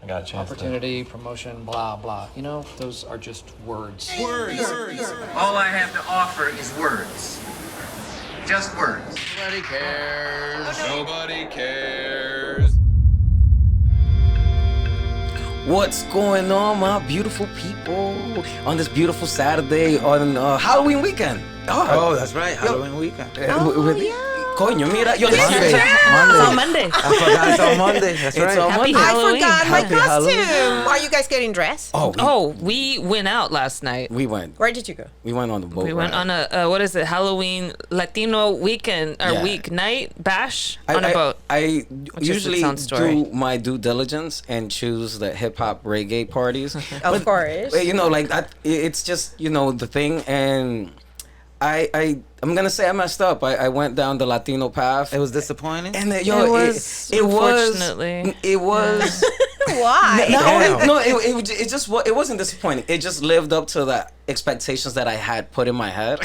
I got a chance. Opportunity, promotion, blah, blah. You know, those are just words. Words. All I have to offer is words. Just words. Nobody cares. Nobody cares. What's going on, my beautiful people? On this beautiful Saturday on Halloween weekend. Oh, that's right, Halloween weekend. Coño, mira, yo Monday. It's on Monday. I forgot it's on Monday. That's right. It's on Happy Monday. Halloween. I forgot my Happy costume. Halloween. Are you guys getting dressed? Oh, We went out last night. we went. Where did you go? We went on the boat. We went ride. on a what is it? Halloween Latino weekend or Yeah. weeknight bash on a boat. I is usually its own story. do my due diligence and choose the hip hop reggae parties. Of course. But, you know, like it's just, you know, the thing. And I'm gonna say I messed up. I went down the Latino path. It was disappointing. And It was, unfortunately. It was. Why? It wasn't disappointing. It just lived up to the expectations that I had put in my head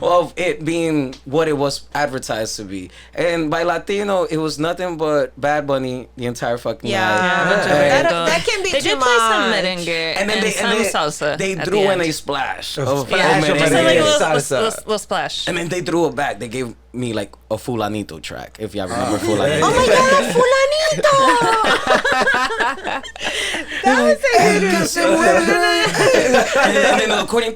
of it being what it was advertised to be. And by Latino, it was nothing but Bad Bunny the entire fucking night. That can be They too did play some much. merengue And then some salsa. they at threw the in end. a splash of splash of merengue. Just like a Salsa. little splash. And then they threw it back. They gave me like a Fulanito track, if y'all remember Fulanito. Oh my God, Fulanito! That was a And then the accordion.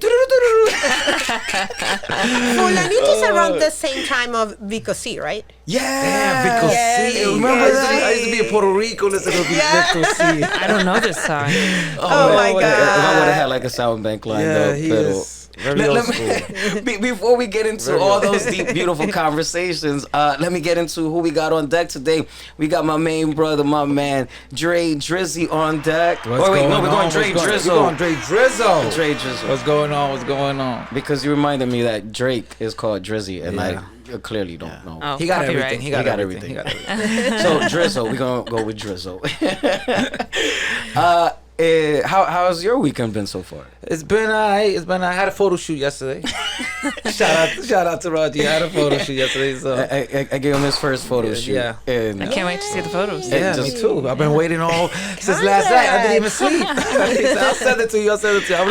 Fulanito's around the same time of Vico C, right? Yeah. Damn, Vico C. Remember that? I used to be in Puerto Rico listening to Vico C. I don't know this song. Oh my If I would God. have had like a sound bank line Yeah, though. he Pero- is very old school. Before we get into all those deep, beautiful conversations, let me get into who we got on deck today. We got my main brother, my man, Dre Drizzy on deck. We're going Dre Drizzle. Dre Drizzle. What's going on? What's going on? Because you reminded me that Drake is called Drizzy, and Yeah. I clearly don't know. Oh, He got copyright. everything. He got everything. He got everything. So Drizzle, we're gonna go with Drizzle. How's your weekend been so far? It's been alright. I had a photo shoot yesterday. shout out to Roger. I had a photo shoot yesterday. So I gave him his first photo shoot. Yeah. And I can't wait to see the photos. yeah, me too. I've been waiting all since last night. I didn't even sleep. I'll send it to you. I was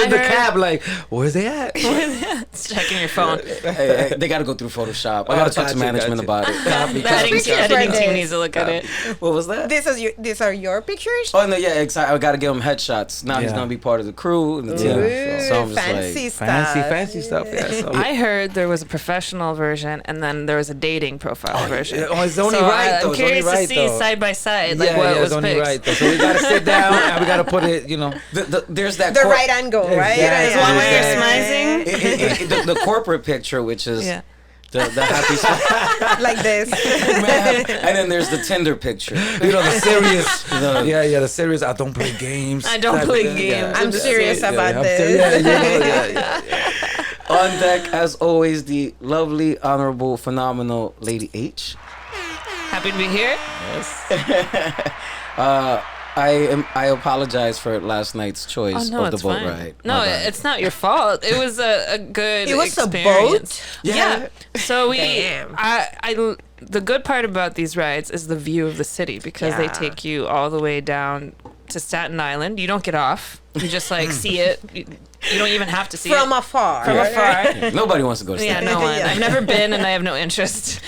in the cab like, where's they at? It's checking your phone. Hey, they gotta go through Photoshop. I gotta talk to management about it. The editing team needs to look at it. What was that? These are your pictures? Oh no, yeah, exactly. I gotta give him headshots. Now he's Yeah. gonna be part of the crew and the team. Yeah. So I'm just Fancy like, stuff. Fancy stuff. Yeah. So. I heard there was a professional version and then there was a dating profile version. It's only So right though. I'm It's curious only right, to see though. side by side like what it's was only picked. right though. So we gotta sit down and we gotta put it, you know. there's that The right angle, right? Exactly. The one where you're Yeah. smizing. the corporate picture, which is Yeah. the happy smile. Like this. And then there's the Tinder picture. You know, the serious. The- The serious. I don't play games. I don't type play thing. games. I'm serious about I'm this. serious. Yeah. On deck, as always, the lovely, honorable, phenomenal Lady H. Happy to be here. I apologize for last night's choice Oh no, of the it's boat fine. ride. No, My bad. it's not your fault. It was a good It was a boat? experience. Yeah. So we, Damn. the good part about these rides is the view of the city because they Yeah. take you all the way down to Staten Island. You don't get off. You just like see it. You don't even have to see From it. afar. From afar. Yeah, nobody wants to go to Yeah, Staten no one. Yeah. I've never been and I have no interest.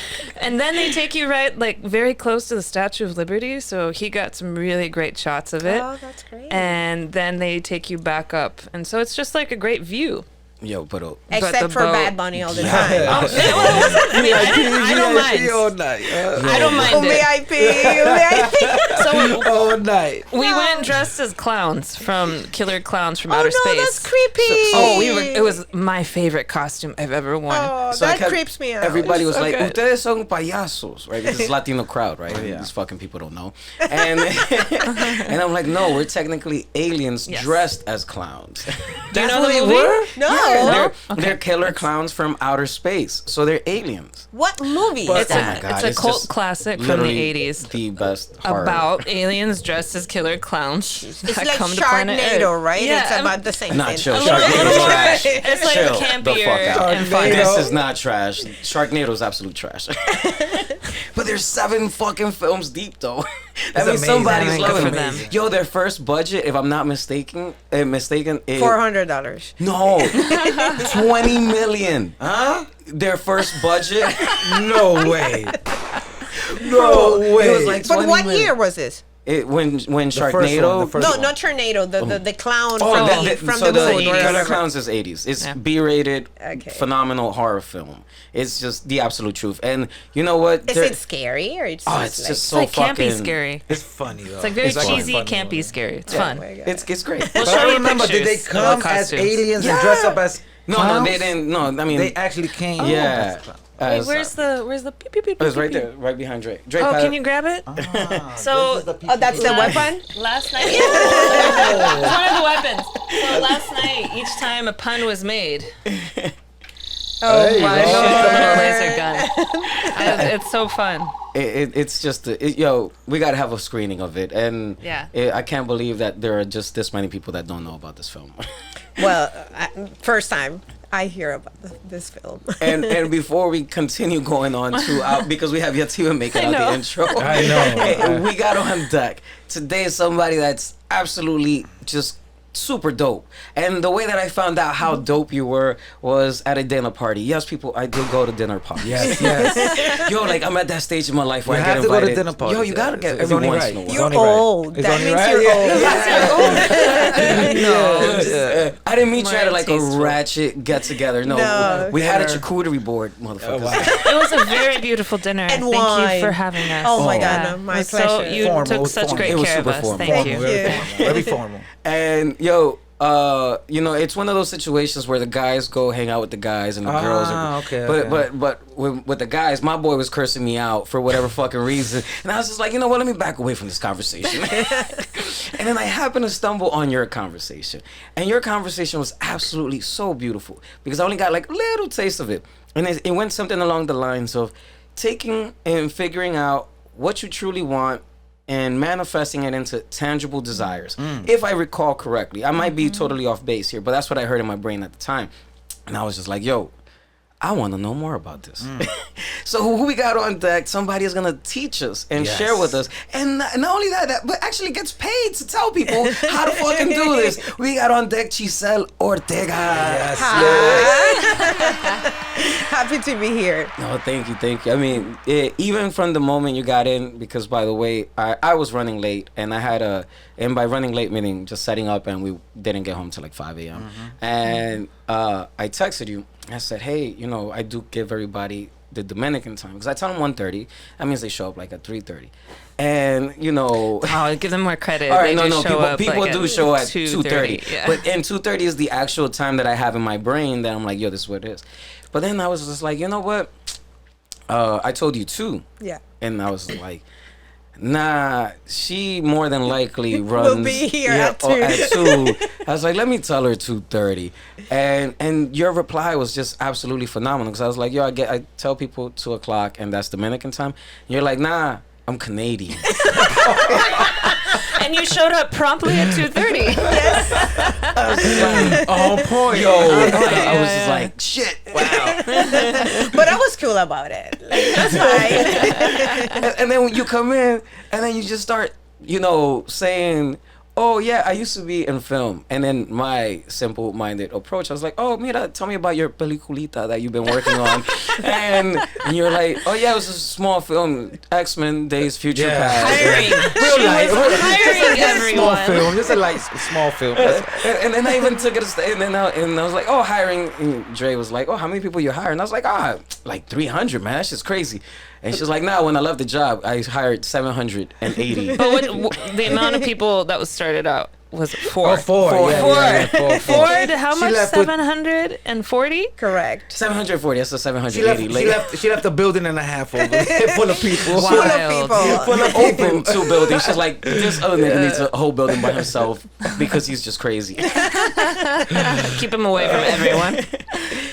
And then they take you right, like, very close to the Statue of Liberty. So he got some really great shots of it. Oh, that's great. And then they take you back up. And so it's just like a great view. Yo, but Except the for boat- Bad Bunny all the time. I mean, I don't mind. all night. I don't mind it. VIP. So All night. we went dressed as clowns from Killer Clowns from Oh Outer no, Space. that's creepy. Oh, it was my favorite costume I've ever worn. Oh, So that I creeps me out. Everybody was so like, good. "Ustedes son payasos," right? Because it's Latino crowd, right? yeah. These fucking people don't know. And I'm like, "No, we're technically aliens Yes. dressed as clowns." Do you know what the they movie? were? No. they're killer clowns from outer space. So they're aliens. What movie is It's that? a, it's a it's cult just classic from literally the 80s The best horror. about aliens dressed as killer clowns It's that like come to planet Sharknado, Earth. right? Yeah, It's about the same Not thing. chill. A little Sharknado's more. trash. It's like Chill the campier fuck out. and fun. Sharknado. This is not trash. Sharknado is absolute trash. But there's 7 fucking films deep though. That means amazing. somebody's Good loving for them. them. Yo, their first budget, if I'm not mistaken, is $400. no, 20 million. Huh? Their first budget. No way. No way. It was like But 20 what million. year was this? When first one, Sharknado. the first No, one. not Tornado. The clown Oh, from so the the moon. Killer Killer whatever. Clowns is 80s. It's Yeah. B-rated, Okay. phenomenal horror film. It's just the absolute truth. And you know what? Is There- it scary or it's Oh, just it's like, just so It's like fucking campy scary. It's funny though. It's like very fun. cheesy, Funny, campy though. scary. It's Oh fun. my God. It's great. We'll But show I you remember, did they pictures of come the as costumes. aliens and dress up as No, clowns? they didn't. No, I mean They actually came. yeah. as clowns. Wait, As- where's the pew, pew, pew, It was pew, right pew? there, right behind Drake. Drake Oh, had- can you grab it? So Oh, that's the weapon? last night, it's one of the weapons. So last night, each time a pun was made, Oh There you my go. shoots a little God. laser gun. It's so fun. It's just yo, we gotta have a screening of it, and Yeah. I can't believe that there are just this many people that don't know about this film. Well, first time I hear about this film. and before we continue going on to because we have yet to even make it out know. the intro. I know. We got on deck today is somebody that's absolutely just super dope. And the way that I found out how dope you were was at a dinner party. Yes, people, I do go to dinner parties. Yes, yes. Yo, like I'm at that stage in my life where You I have get to go to invited. dinner parties. Yo, you gotta Yeah, get it's every only once right. in a while. It's You're only right. old. It's That only means right. you're Yeah. old. Yeah. I didn't meet you at More like tasteful. a ratchet get together. No, No. we had a Dinner. charcuterie board, motherfuckers. Oh, wow. It was a very beautiful dinner. And Thank wine. you for having us. Oh my Yeah. God, no, my It was pleasure. So you Formal, took it was such formal. great It was care of super us. formal. Thank Thank you. you. Very formal. Very formal. And yo, you know, it's one of those situations where the guys go hang out with the guys and the girls. Are, okay, but okay. but with the guys, my boy was cursing me out for whatever fucking reason, and I was just like, you know what? Let me back away from this conversation. And then I happened to stumble on your conversation, and your conversation was absolutely so beautiful because I only got like a little taste of it, and it went something along the lines of taking and figuring out what you truly want and manifesting it into tangible desires. If I recall correctly, I might be totally off base here, but that's what I heard in my brain at the time. And I was just like, yo, I want to know more about this. So who we got on deck, somebody is going to teach us and Yes. share with us. And not only that, but actually gets paid to tell people how to fucking do this. We got on deck Chitzel Ortega. Yes, Happy to be here. No, thank you. I mean, even from the moment you got in, because by the way, I was running late, and I had and by running late meaning just setting up, and we didn't get home till like 5 a.m. And I texted you. I said, hey, you know, I do give everybody the Dominican time because I tell them 1:30. That means they show up like at 3:30, and you know. Oh, give them more credit. All right, They no, do show people up, like, do show at 2:30. 2:30. Yeah. But and 2:30 is the actual time that I have in my brain that I'm like, yo, this is what it is. But then I was just like, you know what? I told you 2. Yeah. And I was like, nah, she more than likely runs. Will be here at 2. At 2. I was like, let me tell her 2:30. And your reply was just absolutely phenomenal because I was like, yo, I tell people 2 o'clock and that's Dominican time. And you're like, nah, I'm Canadian. And you showed up promptly at 2:30. On point. Yo, I was yeah. just like, shit, wow. But I was cool about it. Like, that's fine. And then when you come in, and then you just start, you know, saying, oh, yeah, I used to be in film. And then my simple-minded approach, I was like, oh, mira, tell me about your peliculita that you've been working on. and you're like, oh, yeah, it was a small film, X-Men Days Future Yeah. Past. Hiring. Real life. Hiring Small everyone. film. Just a light, small film. And then I even took it a step, and I was like, oh, hiring. And Dre was like, oh, how many people you hiring? And I was like, like 300, man. That's just crazy. And she's like, nah, when I left the job, I hired 780. But the amount of people that was started out. was it 4? Oh, 4. Yeah, Four. yeah, yeah, 4. Four to how She much? left with- 740? Correct. 740. That's a She 780. she left a building and a half over there full of people. Wow. Full of Wild. people. Full of people. Open 2 buildings. She's like, this other nigga needs a whole building by himself because he's just crazy. Keep him away from everyone.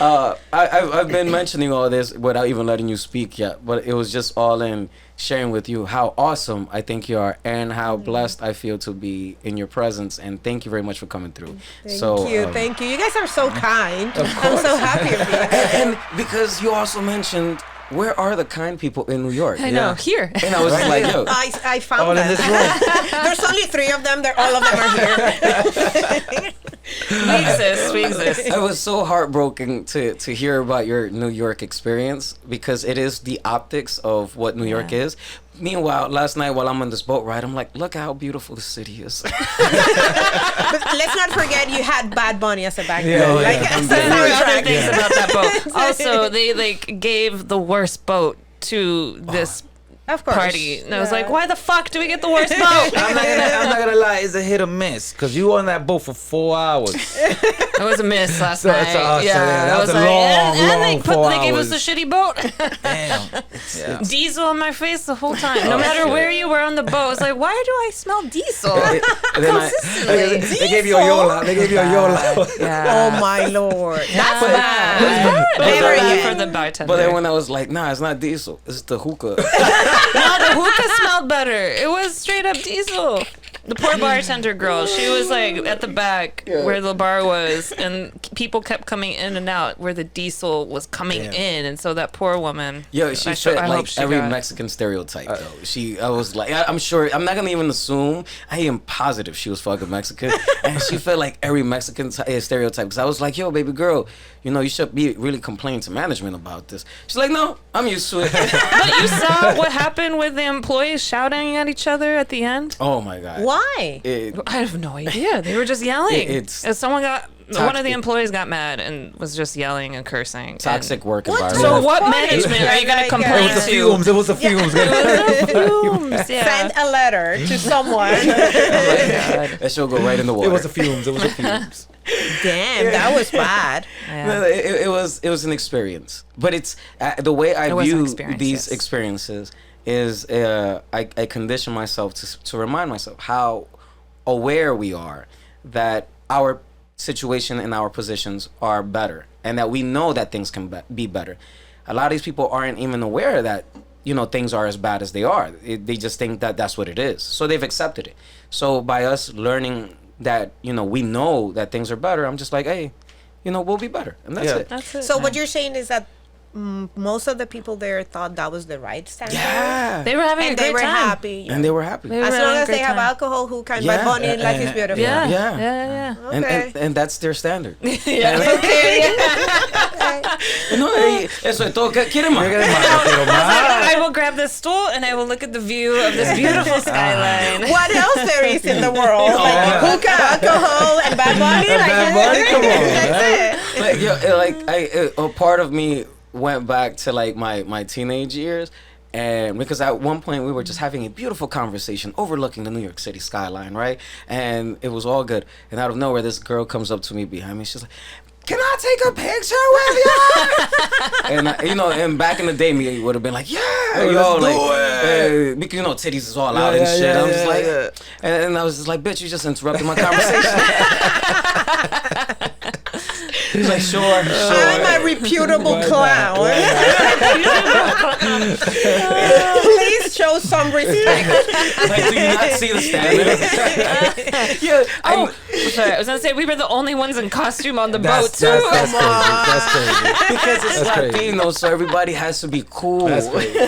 I've been mentioning all this without even letting you speak yet, but it was just all in sharing with you how awesome I think you are and how blessed I feel to be in your presence. And thank you very much for coming through. Thank you. You guys are so kind. I'm so happy of you. And because you also mentioned, where are the kind people in New York? I know, here. And I was just like, yo. I found All in them. this room. There's only 3 of them. All of them are here. We exist. We exist. I was so heartbroken to hear about your New York experience because it is the optics of what New York is. Meanwhile, last night while I'm on this boat ride, I'm like, look how beautiful the city is. But let's not forget you had Bad Bunny as a background. Yeah, like, yeah. as a There are other soundtrack. things about that boat. Also, they like gave the worst boat to this Of course. party, and I was like, Yeah. why the fuck do we get the worst boat? I'm not gonna lie, it's a hit or miss because you were on that boat for 4 hours. It was a miss last So- night. so- so, yeah, that I was a like, long, and long 4 they gave us hours. a shitty boat. Damn. Yeah. Diesel in my face the whole time. No matter where you were on the boat, I was like, why do I smell diesel? And then Consistently. They gave you a Yola. They gave you a Yola. Yeah. Oh my lord. That's Bad. bad. But Never bad again. for the bartender. But then when I was like, nah, it's not diesel. It's the hookah. No, the hookah smelled better. It was straight up diesel. The poor bartender girl, she was like at the back where the bar was, and people kept coming in and out where the diesel was coming in, and so that poor woman. Yo, she I fit hope like she every got- Mexican stereotype, though. I was like, I'm sure, I'm not gonna even assume. I am positive she was fucking Mexican, and she felt like every Mexican stereotype. Because I was like, yo, baby girl, you should be really complaining to management about this. She's like, no, I'm used to it. But you saw what happened with the employees shouting at each other at the end? Oh my god. Why? I have no idea. They were just yelling. It's As someone got one of the toxic. employees got mad and was just yelling and cursing. Toxic work What environment. So That's what funny. management are you going to Like, complain It was the to? fumes. It was the fumes. Fumes, yeah. Send a letter to someone. that shall go right in the water. It was the fumes. It was the fumes. Damn, that was bad. No, it was an experience, but it's the way I It was an view experience, these yes. experiences is I condition myself to remind myself how aware we are that our situation and our positions are better, and that we know that things can be better. A lot of these people aren't even aware that things are as bad as they are. They just think that that's what it is, so they've accepted it. So by us learning that we know that things are better, I'm just like, hey, we'll be better, and that's Yeah. it. That's it. So what you're saying is that most of the people there thought that was the right standard. Yeah. They were having And a great they were time. happy. And they were happy. They were As long having a as they great have time. alcohol, hookah, and Yeah. Bad Bunny, life is beautiful. Yeah. Yeah. Yeah. And, Okay. and that's their standard. Yeah. Eso es todo. ¿Quieren más? I will grab this stool and I will look at the view of this beautiful skyline. What else there is in the world? Like hookah, alcohol, and Bad Bunny. Bad Bunny, come on, That's it. A part of me went back to like my teenage years, and because at one point we were just having a beautiful conversation overlooking the New York City skyline, right? And it was all good. And out of nowhere, this girl comes up to me behind me. She's like, "Can I take a picture with you?" And and back in the day, me would have been like, "Yeah, yo, let's like, do because titties is all out and shit." I'm just like, and I was just like, "Bitch, you just interrupted my conversation." He's like, sure. I'm a reputable clown. Please show some respect. Like, do you not see the standard? Yeah. Oh, sorry. I was gonna say we were the only ones in costume on the boat That's too. crazy. That's crazy. Because it's That's crazy. Latino, so everybody has to be cool. That's crazy.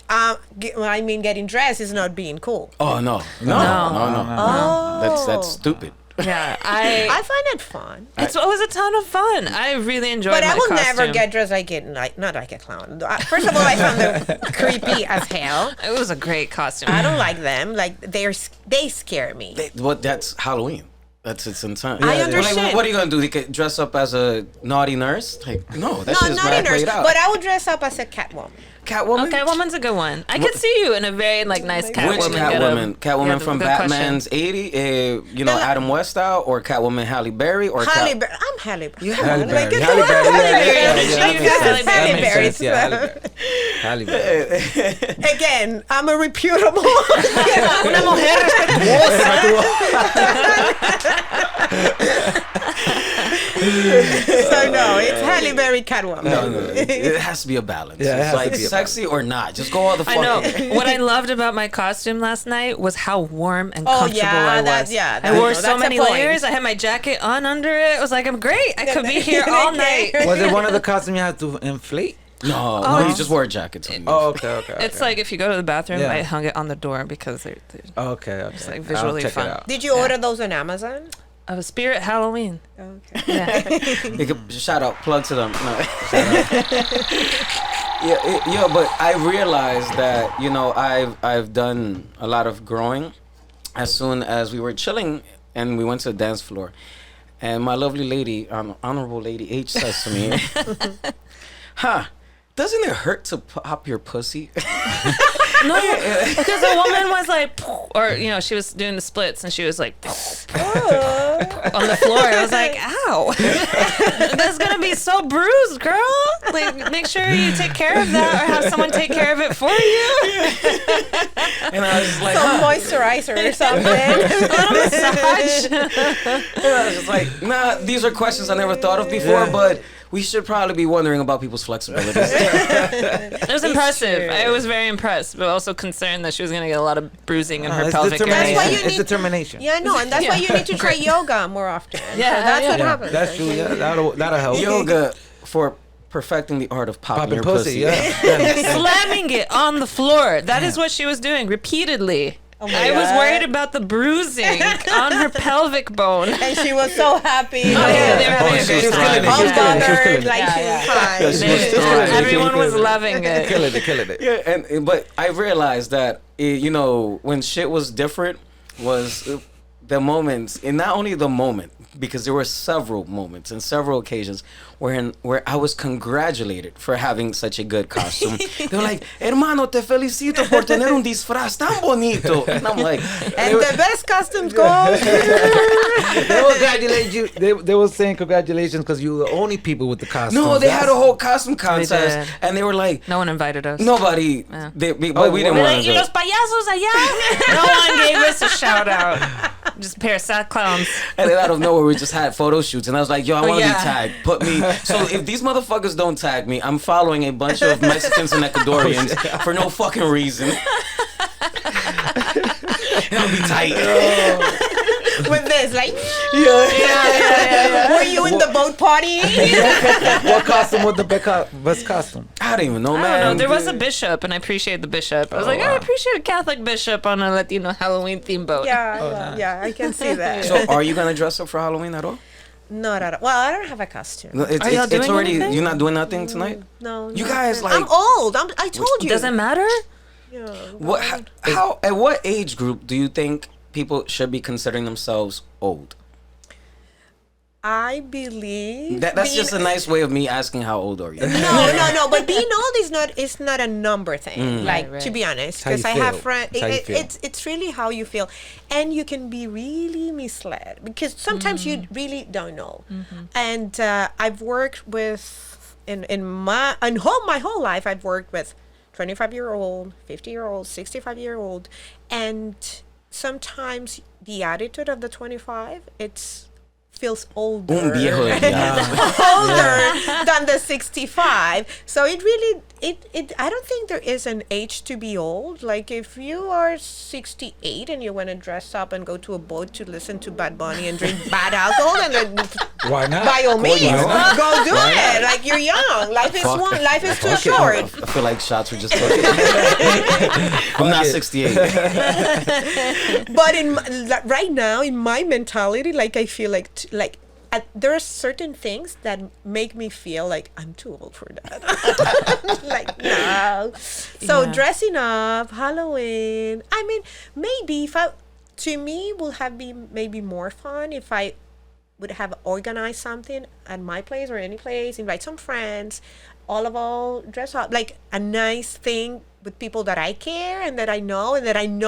And getting dressed is not being cool. Oh no. Oh, That's stupid. Yeah, I find it fun. it was a ton of fun. I really enjoyed But my I will costume. never get dressed not like a clown. First of all, I found them creepy as hell. It was a great costume. I don't like them. Like they scare me. Well, that's Halloween. That's its intent. I Like, understand. what are you gonna do? You could dress up as a naughty nurse? Like, no, that No, shit is not a mad nurse, played out. but I would dress up as a Catwoman. Catwoman. Okay, woman's a good one. I could see you in a very like nice Which Catwoman. Catwoman? Catwoman Yeah, from good question. Batman's 80, No, Adam West style, or Catwoman Halle Berry, or Halle Berry. I'm Halle Berry. Halle Berry. it's Halle the Berry. word Yeah, Halle yeah, Berry. yeah, You yeah, got that Halle makes Berry. sense. Yeah, Halle Berry. Halle Berry. Again, I'm a reputable. Una mujer So no, it's Halle Berry Catwoman. no, it has to be a balance. Yeah, it it's has to like be a sexy or not. Just go all the I know. fucking. What I loved about my costume last night was how warm and Oh, comfortable yeah, I that- was. yeah, I that- wore that's so a many point. layers. I had my jacket on under it. I was like, I'm great. I could be here all night. Was it one of the costumes you had to inflate? No, you just wore a jacket. Oh, okay. It's like if you go to the bathroom, Yeah. I hung it on the door because they're Okay. like I'll visually check fun. It out. Did you order those on Amazon? of a Spirit Halloween. Okay. Yeah. You could shout out, plug to them. No. Yeah, but I realized that I've done a lot of growing. As soon as we were chilling and we went to the dance floor, and my lovely lady, honorable lady H, says to me, "Huh? Doesn't it hurt to pop your pussy?" No, because the woman was like, or she was doing the splits and she was like on the floor. I was like, ow, that's gonna be so bruised, girl. Like, make sure you take care of that or have someone take care of it for you. And I was like, Some moisturizer or something. Massage. I was just like, nah, these are questions I never thought of before, but we should probably be wondering about people's flexibilities. It was impressive. true. I was very impressed, but also concerned that she was gonna get a lot of bruising in her It's pelvic determination. That's why area. you It's need- determination. Yeah, no, and that's why you need to try yoga more often. Yeah, so that's yeah. what Yeah, happens. that's true. Yeah, that'll help. Yoga for perfecting the art of popping Popping your pussy. pussy. Yeah. Slamming it on the floor. That is what she was doing repeatedly. my I was God. worried about the bruising on her pelvic bone. And she was so happy. Oh, yeah, they were having a she great was time. killing it. She was killing it. She was killing Unbothered, it. like Yeah, she yeah. was fine. Yeah, she was thriving. Everyone was loving it. Killing it. Yeah, but I realized that when shit was different was the moments, and not only the moment, because there were several moments and several occasions where I was congratulated for having such a good costume. They were like, "Hermano, te felicito por tener un disfraz tan bonito," and I'm like, And the best costumes go. They will congratulate you. They were saying congratulations because you were the only people with the costume. "No, they had a whole costume contest," did. and they were like, No one invited us. "Nobody, Yeah. but we Oh, didn't what? want Like, to y go." los payasos allá. No one gave us a shout out. Just a pair of sad clowns. And then out of nowhere, we just had photo shoots, and I was like, "Yo, I want to yeah. be tagged. Put me." So if these motherfuckers don't tag me, I'm following a bunch of Mexicans and Ecuadorians for no fucking reason. It'll be tight. With this, like, Yeah. were you in the boat party? What costume was the best costume? I don't even know, I man. don't know. There was a bishop, and I appreciate the bishop. I was like, I appreciate a Catholic bishop on a Latino Halloween theme boat. Yeah, I can see that. So, are you gonna dress up for Halloween at all? Not at all. Well, I don't have a costume. No, Are y'all doing already. anything? You're not doing nothing tonight. No. You nothing. guys, like- I'm old. I told you. Does it matter? Yeah. What? How? At what age group do you think people should be considering themselves old? I believe That's being- just a nice way of me asking how old are you. No. But being old is not a number thing. Like Right. to be honest, how you because I have feel. friends. It's how you feel. It's really how you feel, and you can be really misled because sometimes you really don't know. And I've worked with my whole life. I've worked with 25-year-old, 50-year-old, 65-year-old, and sometimes the attitude of the 25 feels older. Un viejo de diablo. older than the 65. So it really I don't think there is an age to be old. Like if you are 68 and you want to dress up and go to a boat to listen to Bad Bunny and drink bad alcohol, then Why not? by all means not? go do it. Like you're young. Life is Fuck. life is too I short. feel like shots were just taken. I'm not 68. But right now in my mentality, like I feel like there are certain things that make me feel like I'm too old for that. Like no. So Yeah. dressing up, Halloween. I mean, maybe to me, will have been maybe more fun if I would have organized something at my place or any place, invite some friends, all dress up, like a nice thing with people that I care and that I know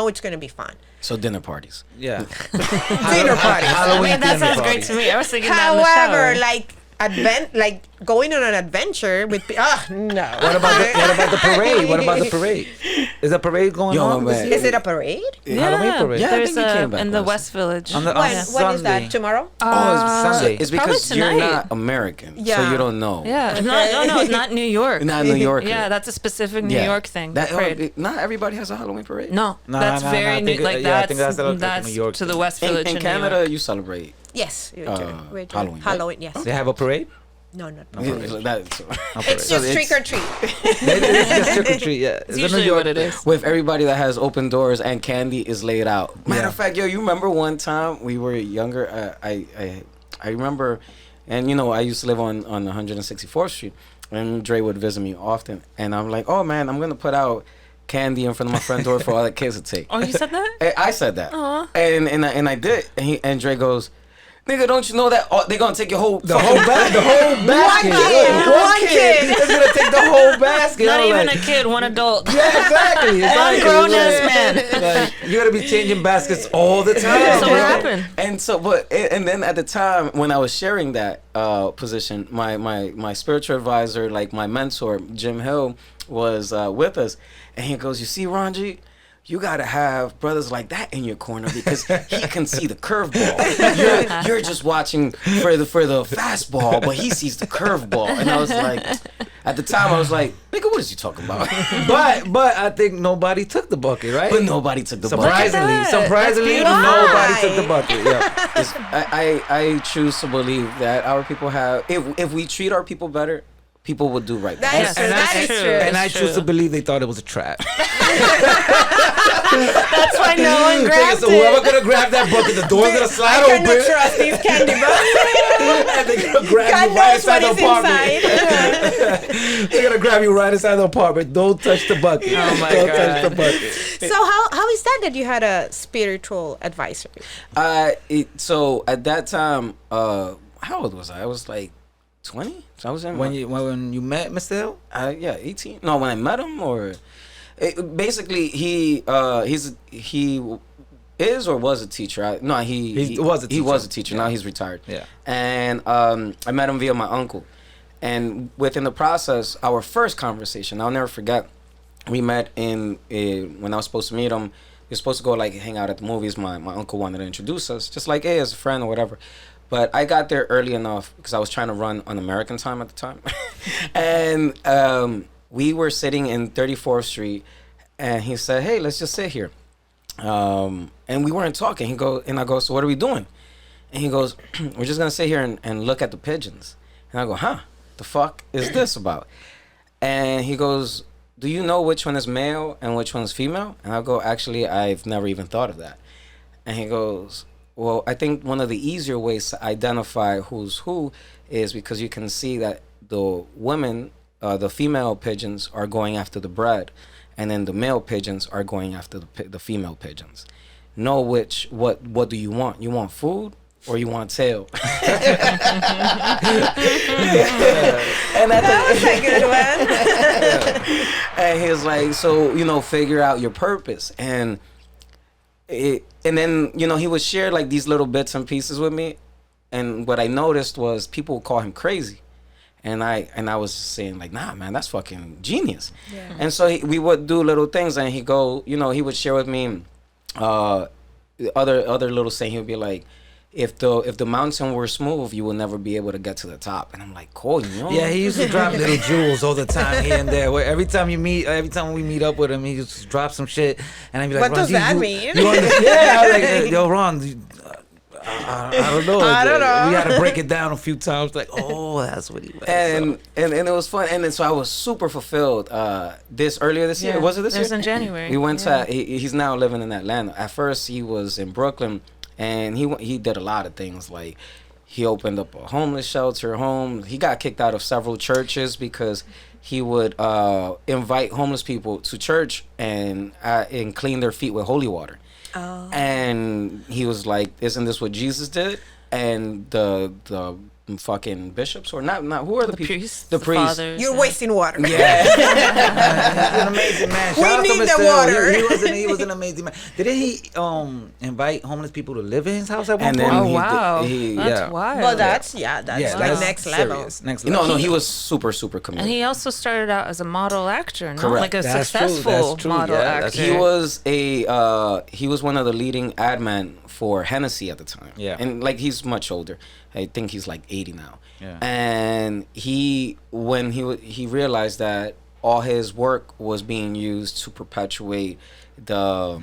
it's going to be fun. So dinner parties. Yeah. Dinner parties. I mean, that sounds great to me. I was thinking that in the shower. However, like going on an adventure with no. What about the parade? What about the parade? Is a parade going on? Man. Is it a parade? Halloween parade. Yeah, I There's think he came back in the last West Village. On the- When on is Sunday. that? Tomorrow? Oh, it's Sunday. It's Probably because you're tonight. not American, so Yeah. you don't know. Yeah, no, not New York. Not New York. Yeah, that's a specific New Yeah. York thing. That, parade. not everybody has a Halloween parade. No, No, that's no, very I think new. it- Like yeah, I think that's a that's New York to the thing. West Village In in New Canada, York. you celebrate. Yes, we do. We do. Halloween, right? Halloween, yes. They have a parade? No, not That's, It's just trick or treat. It's just trick or treat, yeah. It's usually what it is. with everybody that has open doors and candy is laid out. Matter Yeah. of fact, you remember one time we were younger? I remember, and I used to live on 164th Street, and Dre would visit me often, and I'm like, oh man, I'm gonna put out candy in front of my front door for all the kids to take. Oh, you said that? And I said that, and I did, and Dre goes, nigga, don't you know that they're gonna take your whole The whole basket. One kid. It's gonna take the whole basket. Not I'm even like, a kid, one adult. Yeah, exactly. One grown-ass man. Like, you're gonna be changing baskets all the time. So bro. what happened? And so, and then at the time when I was sharing that position, my spiritual advisor, like my mentor, Jim Hill, was with us, and he goes, "You see, Ranji, you gotta have brothers like that in your corner because he can see the curveball. You're just watching for the fastball, but he sees the curveball." And I was like, at the time, I was like, "Nigga, what is you talking about?" But I think nobody took the bucket, right? But nobody took the bucket. Surprisingly, Look at that. surprisingly, That's nobody beautiful. took the bucket. Yeah. I choose to believe that our people have. If we treat our people better, people will do right. That Yes, is true. that's That is true. true. And I It's choose to true. believe they thought it was a trap. That's why no one grabbed So whoever it. gonna grab that bucket, the door's gonna slide I cannot open, trust these candy bars. and they're gonna grab God you right knows inside what the is apartment. inside. They're gonna grab you right inside the apartment. Don't touch the bucket. Oh my Don't God. touch the bucket. So how is that you had a spiritual advisor? So at that time, how old was I? I was like 20. So I was in When you met Mr. Hill? 18. No, when I met him, or basically he is or was a teacher. He was a He was a teacher. teacher. Now he's retired. Yeah. And I met him via my uncle, and within the process, our first conversation, I'll never forget. We met when I was supposed to meet him. We were supposed to go hang out at the movies. My uncle wanted to introduce us, just like, hey, as a friend or whatever. But I got there early enough because I was trying to run on American time at the time. And we were sitting in 34th Street, and he said, hey, let's just sit here. And we weren't talking. I go, so what are we doing? And he goes, we're just going to sit here and look at the pigeons. And I go, huh? The fuck is this about? And he goes, do you know which one is male and which one is female? And I go, actually, I've never even thought of that. And he goes, well, I think one of the easier ways to identify who's who is because you can see that the women, the female pigeons are going after the bread, and then the male pigeons are going after the female pigeons. Know what do you want? You want food or you want tail? And That's a good one. and he was like, so figure out your purpose. And then he would share like these little bits and pieces with me, and what I noticed was people would call him crazy, and I was saying like, nah man, that's fucking genius. Yeah. And so we would do little things, and he would share with me other little saying. He would be like, if the mountain were smooth, you will never be able to get to the top. And I'm like, cool, Yeah, he used to drop little jewels all the time here and there. Where every time we meet up with him, he just drop some shit, and I'd be like, What Ron, does that mean? You understand? Yeah, I was like, yo, Ron, I don't know. I don't know. We had to break it down a few times. Like, oh, that's what he was. and it was fun, and then so I was super fulfilled. Earlier this year, was it this It was year? in January. We went to. He's now living in Atlanta. At first, he was in Brooklyn, and he did a lot of things. Like he opened up a homeless shelter home. He got kicked out of several churches because he would invite homeless people to church and clean their feet with holy water. Oh. And he was like, "Isn't this what Jesus did?" And the fucking bishops, or not who are the people? Priests, The priests. fathers, You're wasting water. Yeah. He's an amazing man. We Shout out to need the Mr. water. He was an amazing man. Didn't he invite homeless people to live in his house at one And point? then Oh he did- wow, he- that's yeah. wild. Well, that's Yeah, like that's next level. serious. Next level. No, he was super committed. and he also started out as a model actor, no? Correct. Like a That's true, successful that's true, model yeah, that's actor. He was one of the leading ad men for Hennessy at the time. Yeah. And like he's much older. I think he's like 80 now. Yeah. And when he realized that all his work was being used to perpetuate the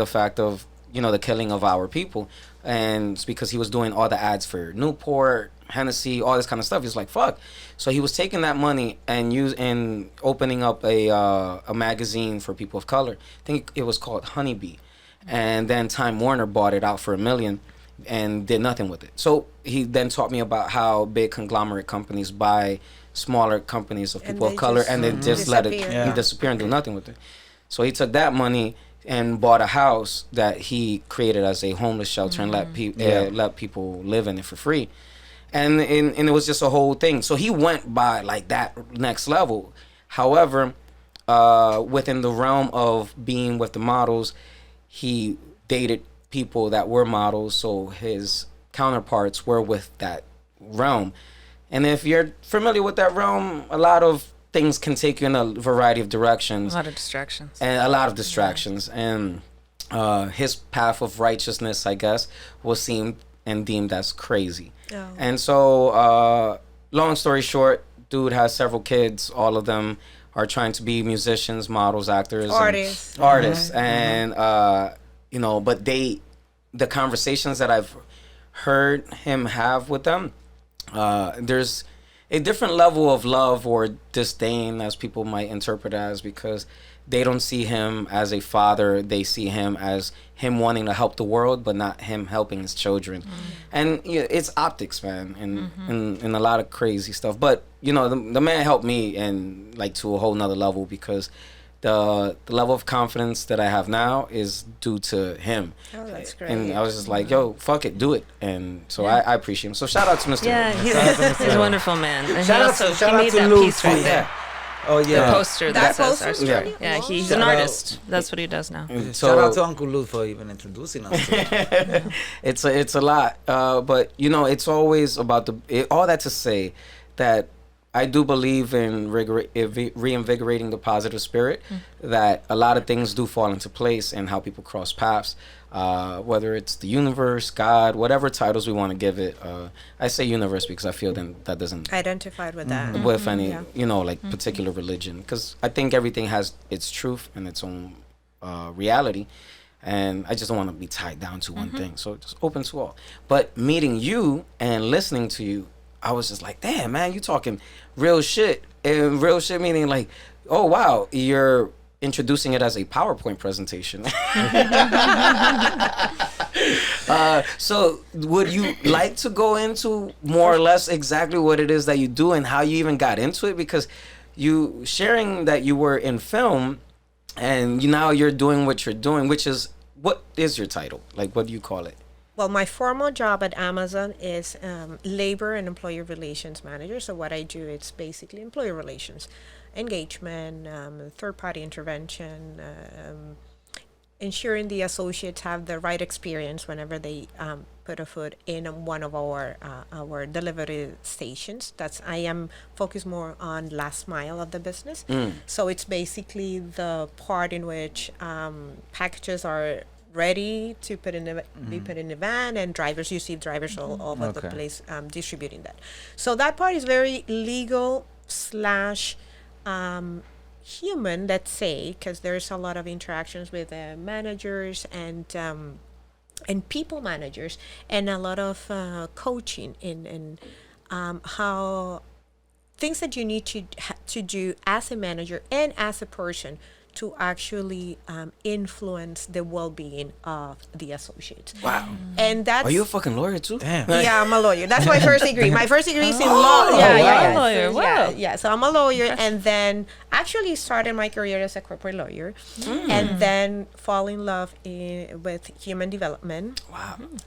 fact of, you know, the killing of our people, and it's because he was doing all the ads for Newport, Hennessy, all this kind of stuff. He's like, fuck. So he was taking that money and opening up a magazine for people of color. I think it was called Honeybee. And then Time Warner bought it out for $1 million and did nothing with it. So he then taught me about how big conglomerate companies buy smaller companies of And people of they color, just, and they just let it disappear. disappear and do nothing with it. So he took that money and bought a house that he created as a homeless shelter and let people live in it for free. And it was just a whole thing. So he went by like that next level. However, within the realm of being with the models, he dated people that were models, so his counterparts were with that realm. And if you're familiar with that realm, a lot of things can take you in a variety of directions. a lot of distractions. And a lot of distractions. And his path of righteousness, I guess, was seen and deemed as crazy. Oh. And so, long story short, dude has several kids. All of them are trying to be musicians, models, actors, Artists. and artists. And you know, but the conversations that I've heard him have with them, there's a different level of love or disdain, as people might interpret as, because they don't see him as a father. They see him as him wanting to help the world, but not him helping his children. And you know, it's optics, man, and a lot of crazy stuff. But you know, the man helped me and like to a whole nother level, because the level of confidence that I have now is due to him. Oh, that's great. And I was just like, yo, fuck it, do it. And so I appreciate him. So shout out to Mr. Yeah, he's a wonderful man. And Shout he out also to he made that Luke piece right too. there. Oh yeah. The poster that That says our poster? story. Yeah. Yeah, he's Shout an out. artist. That's what he does now. And Shout out to so Uncle Lou for even introducing us to it. it's a lot. But you know, it's always about all that to say that I do believe in reinvigorating the positive spirit, that a lot of things do fall into place and how people cross paths, whether it's the universe, God, whatever titles we want to give it. I say universe because I feel that doesn't Identified with that. with any, Yeah. you know, like particular religion, because I think everything has its truth and its own reality. And I just don't want to be tied down to one thing. So just open to all. But meeting you and listening to you, I was just like, damn, man, you talking real shit. And real shit meaning like, oh, wow, you're introducing it as a PowerPoint presentation. So would you like to go into more or less exactly what it is that you do and how you even got into it? Because you sharing that you were in film and now you're doing what you're doing, which is, what is your title? Like, what do you call it? Well, my formal job at Amazon is labor and employer relations manager. So what I do, it's basically employer relations, engagement, third-party intervention, ensuring the associates have the right experience whenever they put a foot in one of our delivery stations. I am focused more on last mile of the business. So it's basically the part in which packages are ready to be put in the van, and drivers, you see drivers all over the place distributing that. So that part is very legal slash human, let's say, because there's a lot of interactions with managers and people managers, and a lot of coaching in how things that you need to do as a manager and as a person to actually influence the well-being of the associates. Wow. And that's... Are you a fucking lawyer too? Damn. Yeah, I'm a lawyer. That's my first degree. My first degree is in law. Yeah. Lawyer. So, Wow. yeah. So I'm a lawyer, and then actually started my career as a corporate lawyer, and then fall in love with human development,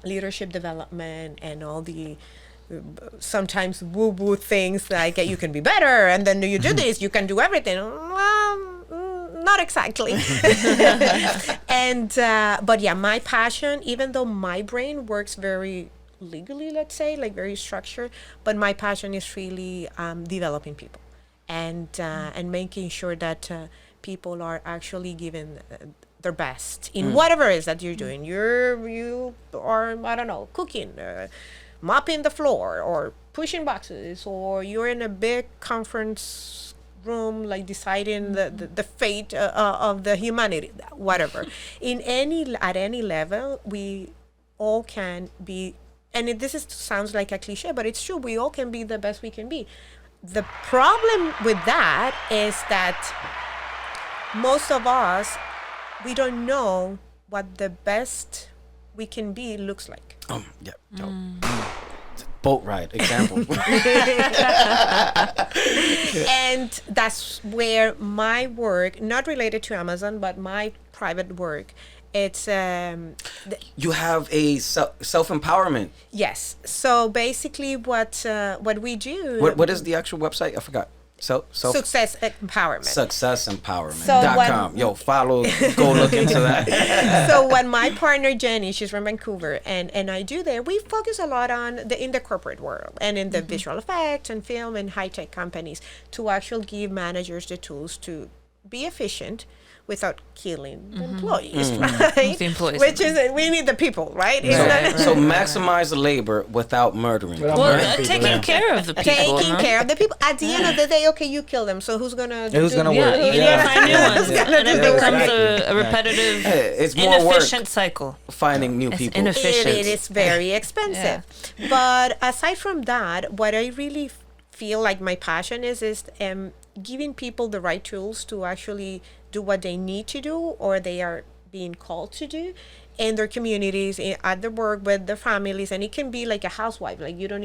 leadership development, and all the sometimes woo-woo things like you can be better, and then you do this, you can do everything. Not exactly. And but yeah, my passion, even though my brain works very legally, let's say, like very structured, but my passion is really developing people and making sure that people are actually given their best in whatever it is that you're doing. You are, I don't know, cooking, mopping the floor, or pushing boxes, or you're in a big conference room, like deciding the fate of the humanity, whatever. At any level, we all can be, and this sounds like a cliche, but it's true. We all can be the best we can be. The problem with that is that most of us, we don't know what the best we can be looks like. Yeah. Dope. Boat ride example. And that's where my work, not related to Amazon, but my private work, it's You have a self-empowerment. yes. So basically, what we do, What is the actual website? I forgot. success empowerment. Successempowerment.com. Yo, follow, go look into that. So when my partner Jenny, she's from Vancouver, and I do there, we focus a lot on in the corporate world and in the visual effects and film and high-tech companies to actually give managers the tools to be efficient without killing the employees, right? The employees. Which is, we need the people, right? It's not- So maximize the labor without murdering. Well, taking care of the people. taking care of the people. At the end of the day, okay, you kill them, so who's gonna Who's gonna Yeah, work? you need to find new ones. And it becomes a repetitive, It's more work inefficient cycle. finding new people. inefficient. It is very expensive. But aside from that, what I really feel like my passion is giving people the right tools to actually do what they need to do, or they are being called to do in their communities, at their work, with their families. And it can be like a housewife, like you don't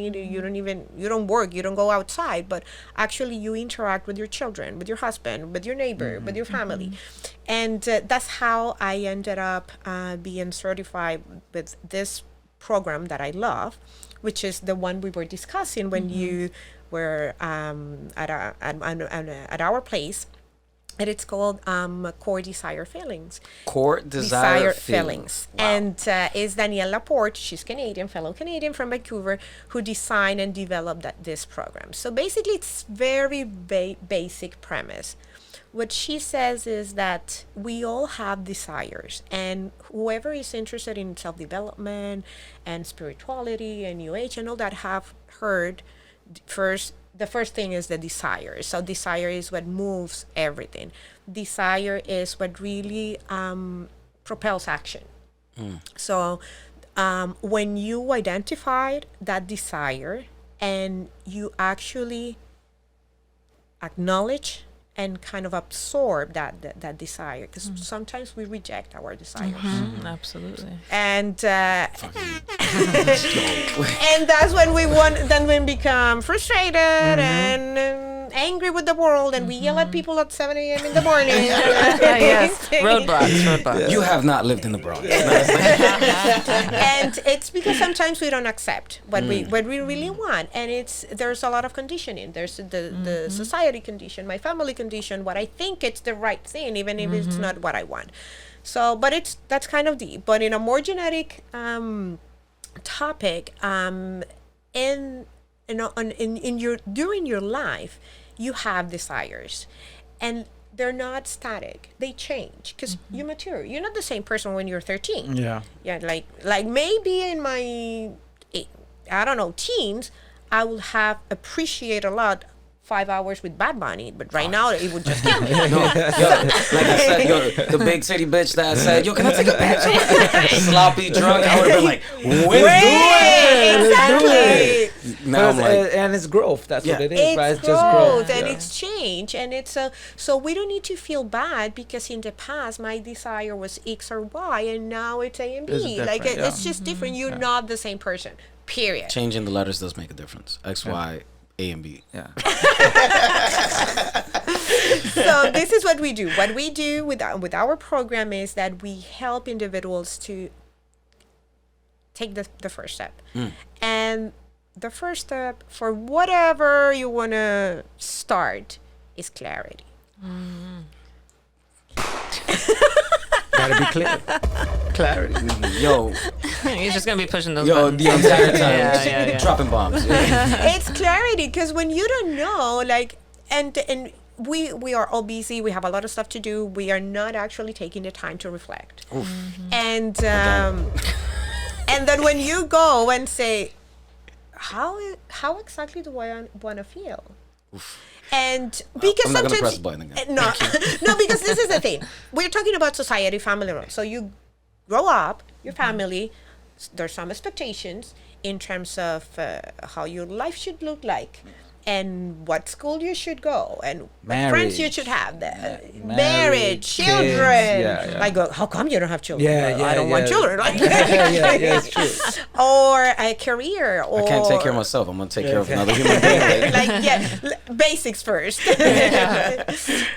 work, you don't go outside, but actually you interact with your children, with your husband, with your neighbor, with your family. And that's how I ended up being certified with this program that I love, which is the one we were discussing when you were at our place. And it's called Core Desire Feelings. Core Desire Feelings. Wow. And is Danielle Laporte, she's Canadian, fellow Canadian from Vancouver, who designed and developed this program. So basically, it's very basic premise. What she says is that we all have desires, and whoever is interested in self-development and spirituality and New Age and all that have heard the first thing is the desire. So desire is what moves everything. Desire is what really propels action. So when you identified that desire and you actually acknowledge and kind of absorb that desire, because sometimes we reject our desires. Absolutely. And and that's when we become frustrated and angry with the world, and we yell at people at 7 a.m. in the morning. Yes. Roadblocks. You have not lived in the Bronx. And it's because sometimes we don't accept what we really want, and there's a lot of conditioning. There's the society condition, my family condition, what I think it's the right thing, even if it's not what I want. So, but that's kind of deep. But in a more genetic topic, during your life, you have desires, and they're not static. They change because you mature. You're not the same person when you're 13. Yeah. Yeah, like maybe in my, I don't know, teens, I would have appreciated a lot 5 hours with Bad Bunny, but right now it would just kill me. Like I said, the big city bitch that said, "Yo, can I take a picture?" Sloppy drunk. I would have been like, "Wait, Exactly. Now I'm like, and it's growth. That's Yeah. what it is. It's right? It's growth just growth. and yeah. it's change, and it's so we don't need to feel bad because in the past my desire was X or Y and now it's A and B. It's Like different, it's just different. You're not the same person. Period. changing the letters does make a difference. X, Y, A, and B. Yeah. So this is what we do. What we do with our program is that we help individuals to take the first step. And the first step for whatever you want to start is clarity. Gotta be clear. Clarity. Yo, You're just gonna be pushing those yo, buttons. the entire time, Yeah. dropping bombs. It's clarity because when you don't know, like, and we are all busy. We have a lot of stuff to do. We are not actually taking the time to reflect. And and then when you go and say, how exactly do I want to feel? And because I'm not gonna sometimes press the button again. no, no, because this is the thing. We're talking about society, family. So you grow up, your family. There's some expectations in terms of how your life should look like, and what school you should go, and what friends you Marriage. should have. Marriage, Marriage, kids. children. Yeah. Like, how come you don't have children? Yeah, Well, I don't want yeah. children. Like, yeah, it's true. or a career, or I can't take care of myself. I'm gonna take care of another human being. basics first.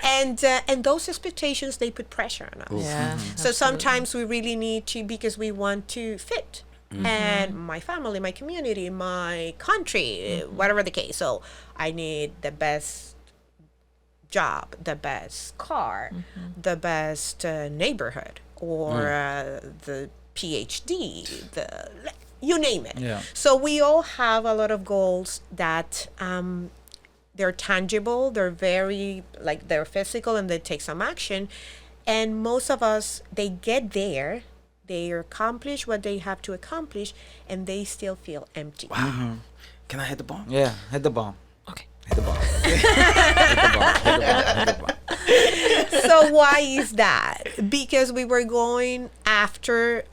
And those expectations, they put pressure on us. Yeah. So sometimes we really need to, because we want to fit. And my family, my community, my country, whatever the case. So I need the best job, the best car, the best neighborhood, or the PhD, you name it. Yeah. So we all have a lot of goals that they're tangible, they're very, like, they're physical, and they take some action. And most of us, they get there, they accomplish what they have to accomplish, and they still feel empty. Wow. Can I hit the bomb? Yeah, hit the bomb. Okay. Hit the bomb. Hit the bomb. Hit the bomb. Hit the bomb. So why is that? Because we were going after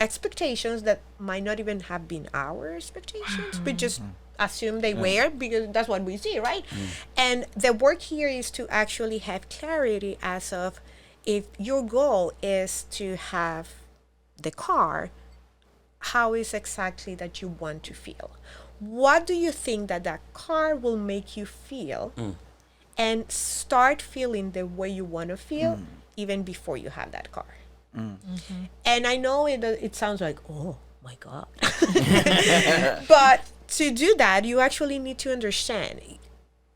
expectations that might not even have been our expectations. We just assume they were, because that's what we see, right? And the work here is to actually have clarity as of, if your goal is to have the car, how is exactly that you want to feel? What do you think that car will make you feel? And start feeling the way you want to feel even before you have that car. And I know it sounds like, oh my God. But to do that, you actually need to understand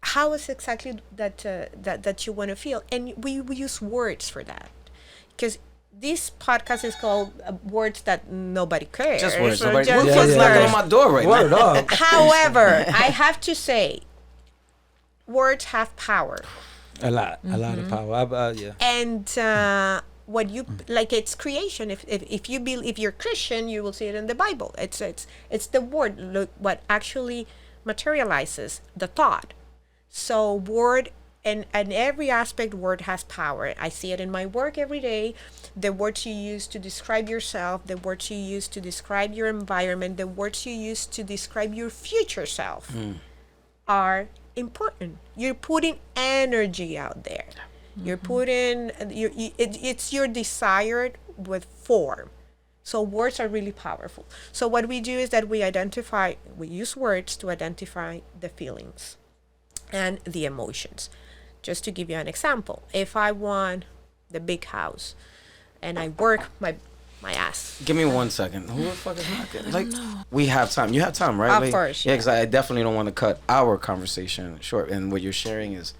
how is exactly that you want to feel. And we use words for that. Because this podcast is called Words That Nobody Cares. Just words. So Nobody. just Who's knocking words. on my door right Word now? up. However, I have to say, words have power. A lot of power. Yeah. And what you like, it's creation. If you're Christian, you will see it in the Bible. It's the word. Look, what actually materializes the thought. So word, and every aspect, word has power. I see it in my work every day. The words you use to describe yourself, the words you use to describe your environment, the words you use to describe your future self are important. You're putting energy out there. You're putting it's your desired with form. So words are really powerful. So what we do is that we use words to identify the feelings and the emotions. Just to give you an example, if I want the big house and I work my ass. Give me 1 second. Who the fuck is knocking? Like, we have time. You have time, right? Of Like, course, Yeah, because I definitely don't want to cut our conversation short. And what you're sharing is,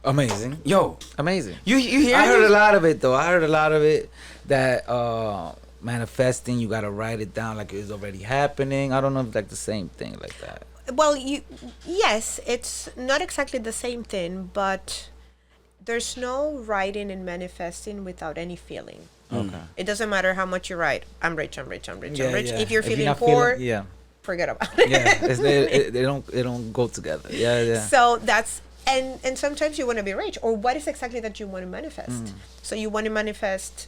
Amazing. yo, Amazing. you hear I heard this? a lot of it though. I heard a lot of it that manifesting, you gotta write it down like it's already happening. I don't know if like the same thing like that. Well, yes, it's not exactly the same thing, but there's no writing and manifesting without any feeling. Okay. It doesn't matter how much you write. I'm rich. I'm rich. I'm rich. Yeah, I'm rich. yeah. If you're If you're feeling not poor, feeling- yeah. forget about it. Yeah. They don't go together. Yeah, yeah. So that's and sometimes you want to be rich, or what is exactly that you want to manifest? So you want to manifest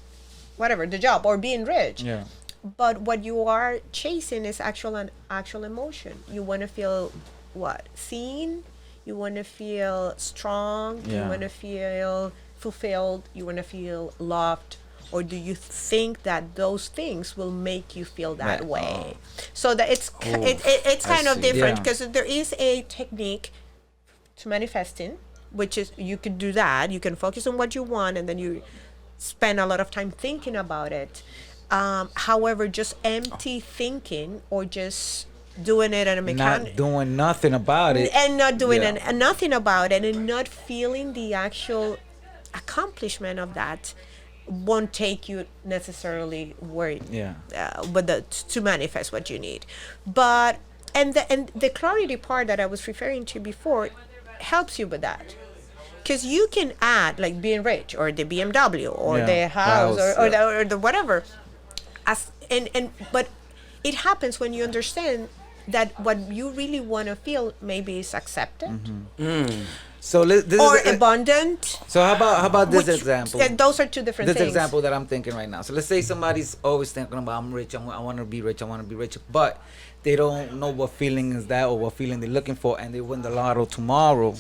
whatever, the job or being rich. Yeah. but what you are chasing is actual emotion. You want to feel what? Seen. You want to feel strong. You Yeah. want to feel fulfilled. You want to feel loved. Or do you think that those things will make you feel that Right. way? So that it's it's I kind of see. different Yeah. because there is a technique to manifesting, which is you can do that. You can focus on what you want, and then you spend a lot of time thinking about it. However, just empty thinking or just doing it at a Not mechanic doing nothing about it. and not doing Yeah. nothing about it and not feeling the actual accomplishment of that won't take you necessarily where Yeah. but to manifest what you need. But and the clarity part that I was referring to before helps you with that, because you can add like being rich or the BMW or Yeah, the house house, or, yeah. or the whatever, as and but it happens when you understand that what you really want to feel maybe is accepted So this or is abundant. so how about this which- example? those are two different This things. example that I'm thinking right now. So let's say somebody's always thinking about I'm rich, I want to be rich, I want to be rich, but they don't know what feeling is that or what feeling they're looking for, and they win the lotto tomorrow,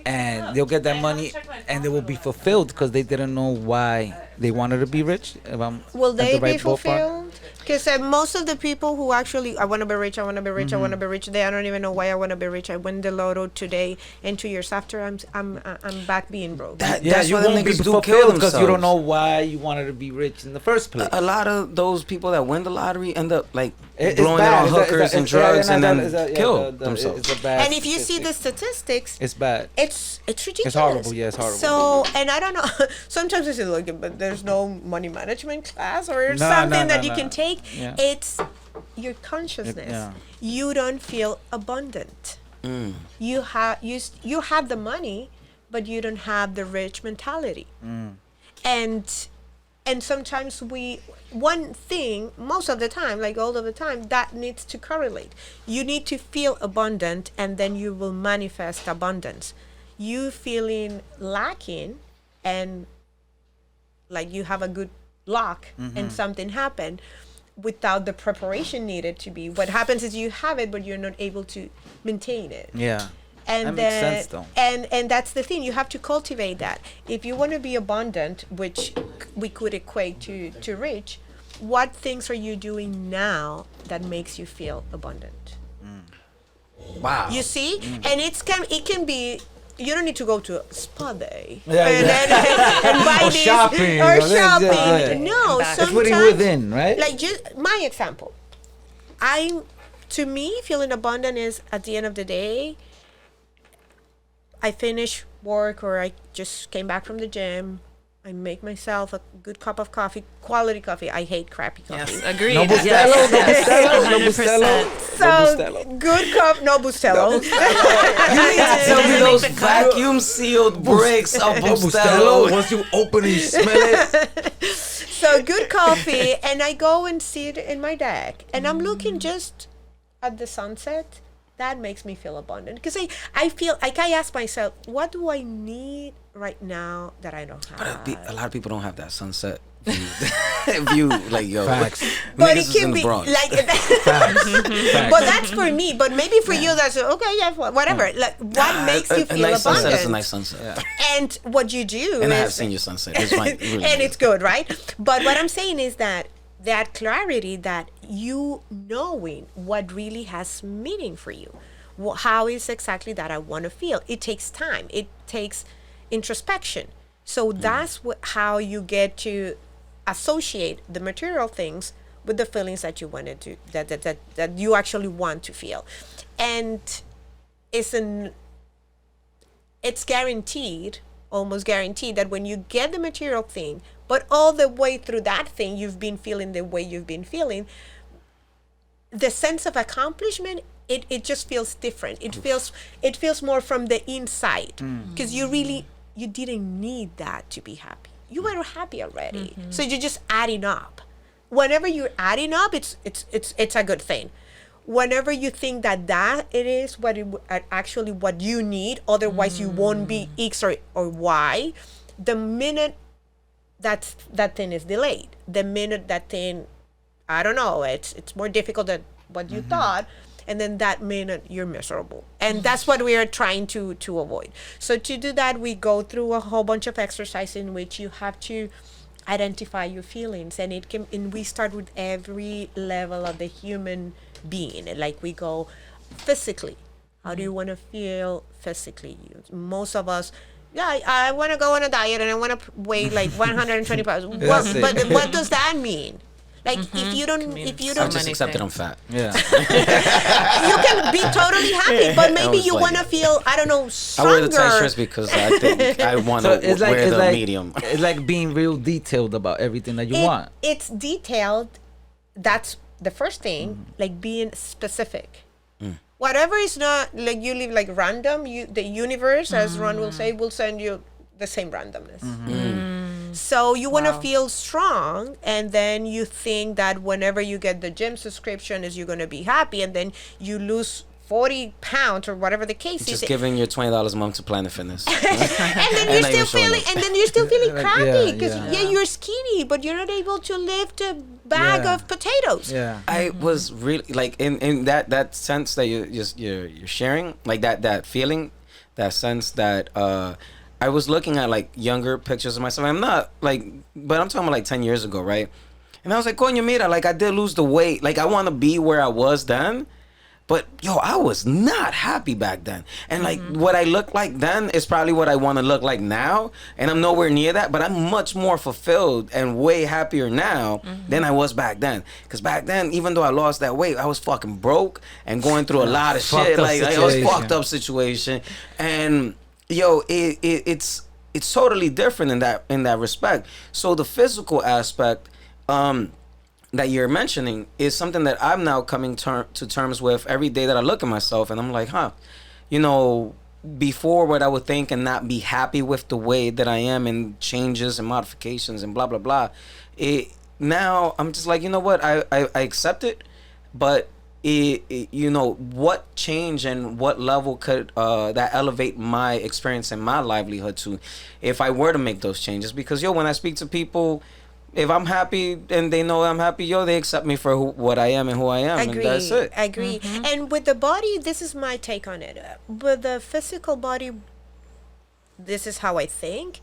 and they'll get that money, and they will be fulfilled because they didn't know why they wanted to be rich. If I'm Will at they the be right ballpark. fulfilled? Because most of the people who actually, I want to be rich, I want to be rich, I want to be rich. I don't even know why I want to be rich. I win the lotto today, and 2 years after, I'm back being broke. Yeah, That's you why them won't be niggas do kill fulfilled because you don't themselves. know why you wanted to be rich in the first place. A lot of those people that win the lottery end up like It's blowing it bad. on hookers and drugs and then kill it's themselves. a bad And if you see the statistic. statistics, It's bad. it's ridiculous. horrible, yeah, it's horrible. So, and I don't know. Sometimes I say, look, but there's no money management class or No, something no, that no, you no. can take. Yeah. It's your consciousness. Yeah. You don't feel abundant. You have you have the money, but you don't have the rich mentality. And sometimes one thing, most of the time, like all of the time, that needs to correlate. You need to feel abundant, and then you will manifest abundance. You feeling lacking, and like you have a good luck, and something happened without the preparation needed to be. What happens is you have it, but you're not able to maintain it. Yeah. And That makes then, sense, though. and that's the thing, you have to cultivate that. If you want to be abundant, which we could equate to rich, what things are you doing now that makes you feel abundant? Wow. You see? And it can be, you don't need to go to a spa day Yeah, and, yeah. and buy Or this shopping, or or this, shopping. yeah. No, It's It's what sometimes within, right? like just my example, to me feeling abundant is at the end of the day, I finish work or I just came back from the gym, I make myself a good cup of coffee, quality coffee. I hate crappy coffee. Yes, agreed. No Bustelo, Yes, no yes, Bustelo, no 100%. Bustelo. So Bustelo. good cup, no Bustelo. You need to tell me those vacuum sealed bricks of Bustelo. Once you open it, you smell it. So good coffee, and I go and sit in my deck, and I'm looking just at the sunset. That makes me feel abundant because I feel like I ask myself, what do I need right now that I don't have? But a lot of people don't have that sunset view. Like, yo, Facts. But niggas it is can in the be Bronx. like, but that's for me. But maybe for you, that's okay. Yeah, whatever. Like, what makes you a feel nice sunset abundant? is a nice sunset. And what you do And I is, have seen your sunset. It's fine. Really and good. it's good, right? But what I'm saying is that clarity, that you knowing what really has meaning for you, how is exactly that I want to feel. It takes time. It takes introspection. So that's how you get to associate the material things with the feelings that you wanted to that you actually want to feel. And it's guaranteed, almost guaranteed, that when you get the material thing, but all the way through that thing you've been feeling the way you've been feeling, the sense of accomplishment, it just feels different. It feels more from the inside, because you didn't need that to be happy. You were happy already. So you're just adding up. Whenever you're adding up, it's a good thing. Whenever you think that it is actually what you need, otherwise you won't be X or Y, the minute that thing is delayed, the minute that thing I don't know, it's more difficult than what you thought, and then that minute you're miserable, and that's what we are trying to avoid. So to do that, we go through a whole bunch of exercise in which you have to identify your feelings, and we start with every level of the human being. Like we go physically. How do you want to feel physically? Most of us, yeah, I want to go on a diet and I want to weigh like 120 pounds. But what does that mean? Like if you don't, I just accepted I'm fat. Yeah. you can be totally happy, but maybe you want to feel, I don't know, I stronger. wear the tight shirts because I think I want to wear the medium. It's like being real detailed about everything that you want. It's detailed. That's the first thing. Like being specific. Whatever is not like you live like random. The universe, as Ron will say, will send you the same randomness. So you want to feel strong, and then you think that whenever you get the gym subscription is you're going to be happy, and then you lose 40 pounds or whatever the case is. Just giving your $20 a month to Planet Fitness. and then you're still feeling crappy because you're skinny, but you're not able to lift a bag of potatoes. Yeah. I was really like in that sense that you're sharing, like that feeling, that sense that I was looking at like younger pictures of myself. I'm not like, but I'm talking about like 10 years ago, right? And I was like, coño, mira, like I did lose the weight. Like I want to be where I was then. But yo, I was not happy back then. And like what I looked like then is probably what I want to look like now. And I'm nowhere near that, but I'm much more fulfilled and way happier now than I was back then. Because back then, even though I lost that weight, I was fucking broke and going through a lot of shit. Like it was fucked up situation. And yo, it's totally different in that respect. So the physical aspect, that you're mentioning is something that I'm now coming to terms with every day that I look at myself, and I'm like, before what I would think and not be happy with the way that I am and changes and modifications and blah blah blah. Now I'm just like, you know what, I accept it, but what change and what level could that elevate my experience and my livelihood to if I were to make those changes? Because when I speak to people, if I'm happy and they know I'm happy, they accept me for what I am and who I am. Agree, and that's it. Agree. And with the body, this is my take on it. With the physical body, this is how I think.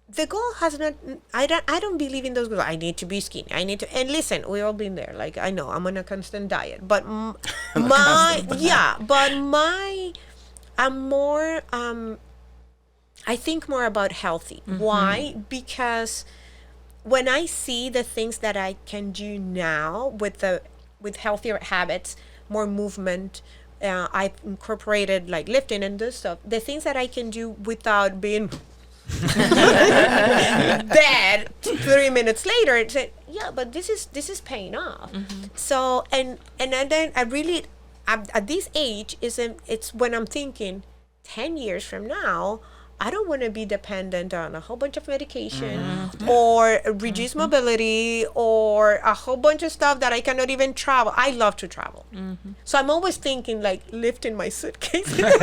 The goal has not, I don't believe in those goals. I need to be skinny. And listen, we've all been there. Like, I know I'm on a constant diet, but I'm more, I think more about healthy. Why? Because when I see the things that I can do now with healthier habits, more movement, I've incorporated like lifting and this stuff. The things that I can do without being dead 3 minutes later, it's like, but this is paying off. So and then I really at this age it's when I'm thinking 10 years from now, I don't want to be dependent on a whole bunch of medication or reduced mobility or a whole bunch of stuff that I cannot even travel. I love to travel. So I'm always thinking like lifting my suitcase. Running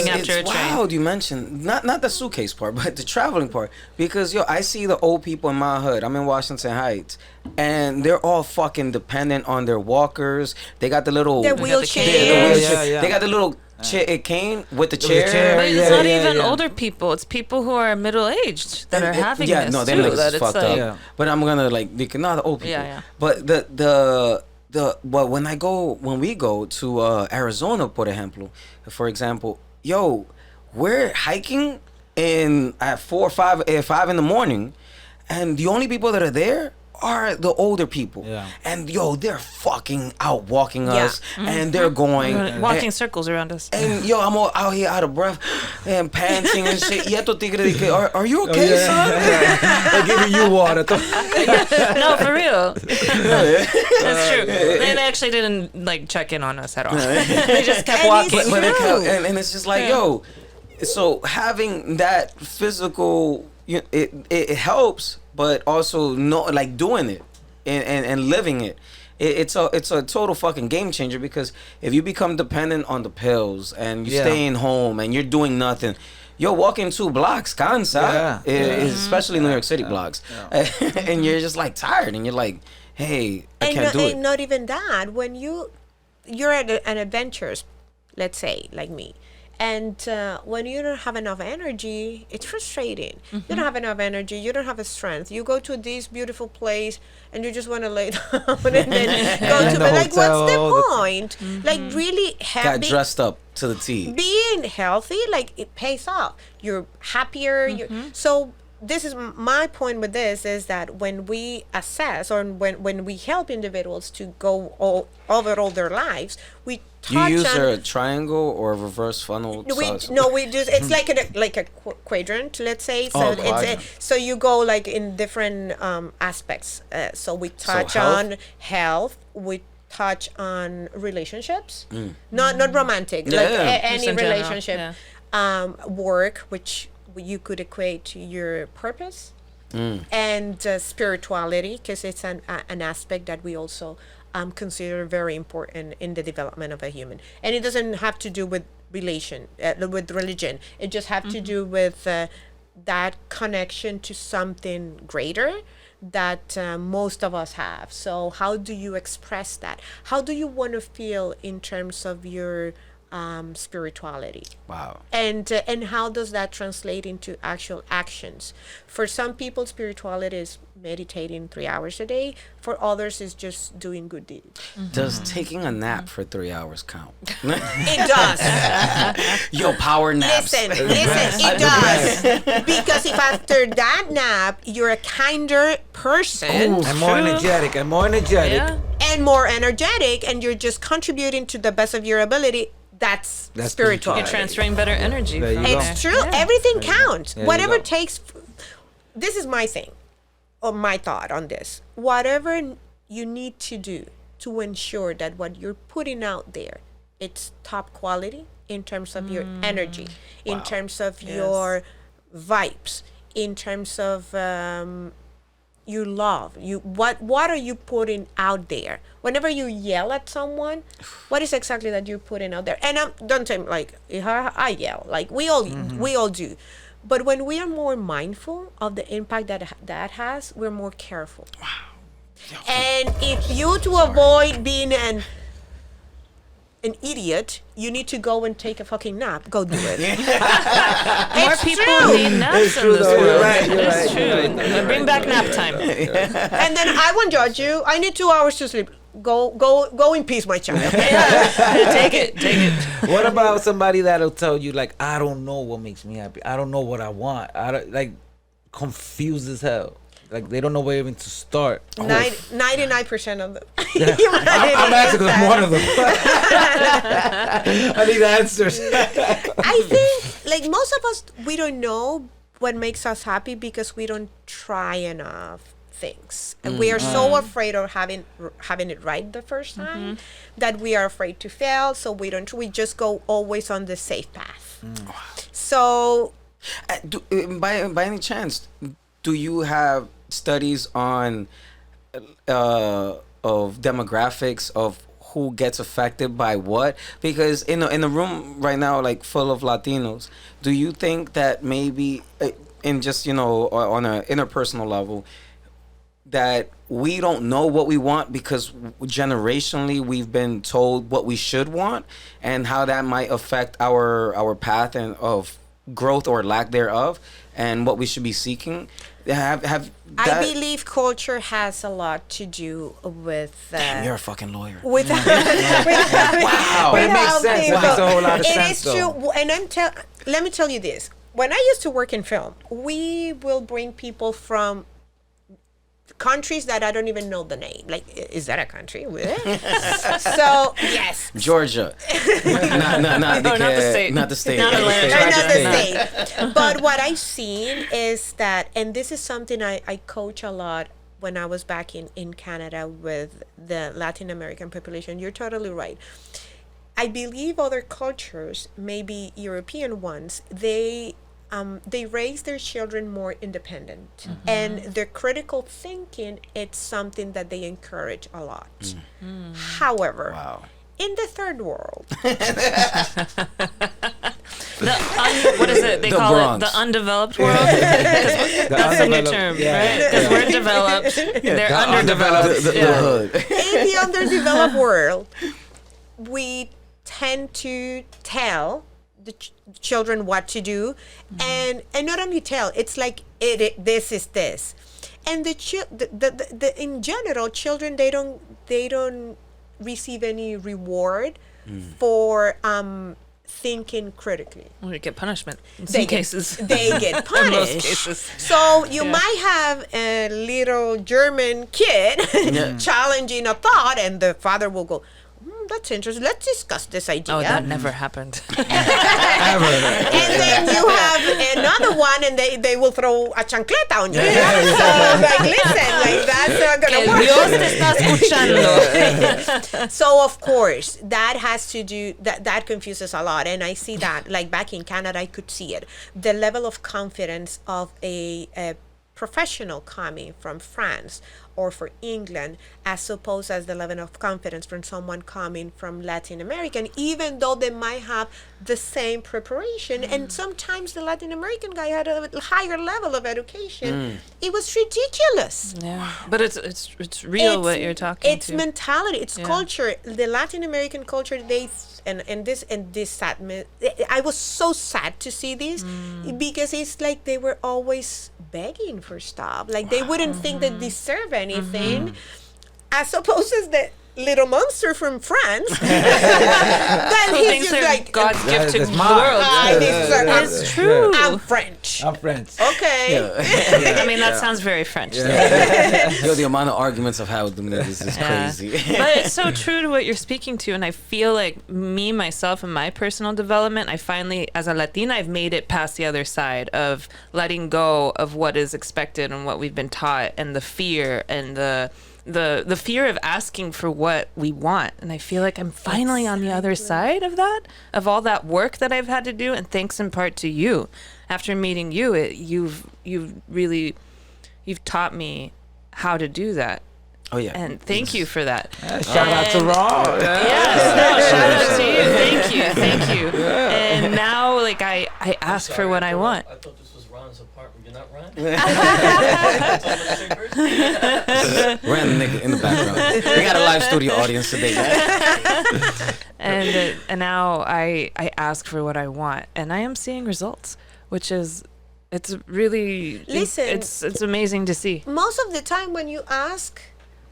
after a train. It's wild you mentioned, not the suitcase part, but the traveling part. Because I see the old people in my hood. I'm in Washington Heights. And they're all fucking dependent on their walkers. They got the little... Their wheelchairs. They got the little... cane with the chair. But it's not even older people. It's people who are middle-aged that are having this no, too. That it's fucked up. Yeah. But I'm gonna not the old people. Yeah. But when we go to Arizona, for example, we're hiking at 4 or 5 in the morning, and the only people that are there are the older people. And they're fucking out walking us, and they're going walking circles around us. And I'm all out here out of breath and panting and shit. Are you okay, son? They're giving you water. No, for real. That's true. They actually didn't like check in on us at all. They just kept walking. And it's just like, so having that physical, it helps. But also doing it and living it. It's a total fucking game changer, because if you become dependent on the pills and you're staying home and you're doing nothing, you're walking 2 blocks, cansa, especially New York City blocks, and you're just like tired, and you're like, hey, I can't do it. And not even that. When you're at an adventures, let's say, like me, and when you don't have enough energy, it's frustrating. You don't have enough energy. You don't have a strength. You go to this beautiful place and you just want to lay down and then go to bed. Like, what's the point? Like, really Got dressed up to the T. being healthy, like, it pays off. You're happier. So this is my point with this, is that when we assess, or when we help individuals to go over all their lives, we touch You use on a triangle or a reverse funnel? we do. It's like a quadrant, let's say. So quadrant. so you go like in different aspects. So we touch on health. We touch on relationships, not romantic, like any Just in general, relationship. Work, which you could equate to your purpose, and spirituality, because it's an aspect that we also consider very important in the development of a human. And it doesn't have to do with with religion. It just have to do with that connection to something greater that most of us have. So how do you express that? How do you want to feel in terms of your spirituality? Wow. And how does that translate into actual actions? For some people, spirituality is meditating 3 hours a day. For others, is just doing good deeds. Does taking a nap for 3 hours count? It does. Yo, power naps. Listen, it does. Because if after that nap, you're a kinder person And more energetic. Yeah. and more energetic, and you're just contributing to the best of your ability, that's spiritual. You're transferring better energy. There you from go. there. It's true. Yeah. Everything counts. There you Whatever go. takes. This is my thing, or my thought on this. Whatever you need to do to ensure that what you're putting out there, it's top quality in terms of your energy, in terms of your vibes, in terms of your love. What are you putting out there? Whenever you yell at someone, what is exactly that you're putting out there? And don't tell me like I yell, like we all do. But when we are more mindful of the impact that has, we're more careful. Wow. And if you to avoid being an idiot, you need to go and take a fucking nap. Go do it. More people need naps in this world. You're right. It's true. Bring back nap time. And then I won't judge you. I need 2 hours to sleep. Go in peace, my child. Take it. What about somebody that'll tell you like, I don't know what makes me happy. I don't know what I want. I don't, like, confused as hell. Like they don't know where even to start. 99% of them. I'm asking because I'm one of them. I need answers. I think, like most of us, we don't know what makes us happy because we don't try enough things, and we are so afraid of having it right the first time that we are afraid to fail. So we just go always on the safe path. So, by any chance, do you have studies on of demographics of who gets affected by what? Because in the room right now, like full of Latinos, do you think that maybe in just on a interpersonal level, that we don't know what we want because generationally we've been told what we should want, and how that might affect our path and of growth or lack thereof, and what we should be seeking? I believe culture has a lot to do with. Damn, you're a fucking lawyer. With Wow, but it makes sense. It makes a whole lot of sense. It is true, and let me tell you this. When I used to work in film, we will bring people from countries that I don't even know the name. Like, is that a country? So yes, Georgia. not the state. Not the state. Not Atlanta, Not Georgia. the state. But what I've seen is that, and this is something I coach a lot when I was back in Canada with the Latin American population. You're totally right. I believe other cultures, maybe European ones, they raise their children more independent, and their critical thinking, it's something that they encourage a lot. However, in the third world, What is it? They The call Bronx. it the undeveloped world. 'Cause that's the new term, right? Because we're developed, they're underdeveloped. The hood. In the underdeveloped world, we tend to tell the children what to do, and not only tell. It's like this is this, and the in general, children they don't receive any reward for thinking critically. Well, you get punishment in some cases. They get punished. In most cases. So you might have a little German kid challenging a thought, and the father will go, that's interesting. Let's discuss this idea. Oh, that never happened. And then you have another one, and they will throw a chancleta on you. So, like, listen, like, that's not going to work. Dios te está escuchando. So, of course, that has to do, that confuses a lot. And I see that, like, back in Canada, I could see it. The level of confidence of a professional coming from France or for England, as opposed as the level of confidence from someone coming from Latin American, even though they might have the same preparation. And sometimes the Latin American guy had a higher level of education. It was ridiculous. Yeah, but it's real what you're talking It's to. mentality, it's culture. The Latin American culture, and this sad me. I was so sad to see this because it's like they were always begging for stuff. Like they wouldn't think they deserve anything, as opposed to the little monster from France. Then he's Thinks just they're like God's gift to that's the mine. world. It's true. I'm French. I'm French. Okay. I mean, that sounds very French. Yo, the amount of arguments I've had with them niggas is crazy. But it's so true to what you're speaking to, and I feel like me, myself, and my personal development, I finally, as a Latina, I've made it past the other side of letting go of what is expected and what we've been taught, and the fear and the fear of asking for what we want. And I feel like I'm finally on the other side of that, of all that work that I've had to do, and thanks in part to you. After meeting you, you've taught me how to do that. Oh yeah. And thank you for that. Shout out to Ron. Yes, no, shout out to you. Thank you. And now, like, I ask for what I want. I thought this was Ron's apartment. You're not Ron? Random nigga in the background. We got a live studio audience today. And now I ask for what I want, and I am seeing results, which is, it's really, Listen. it's amazing to see. Most of the time when you ask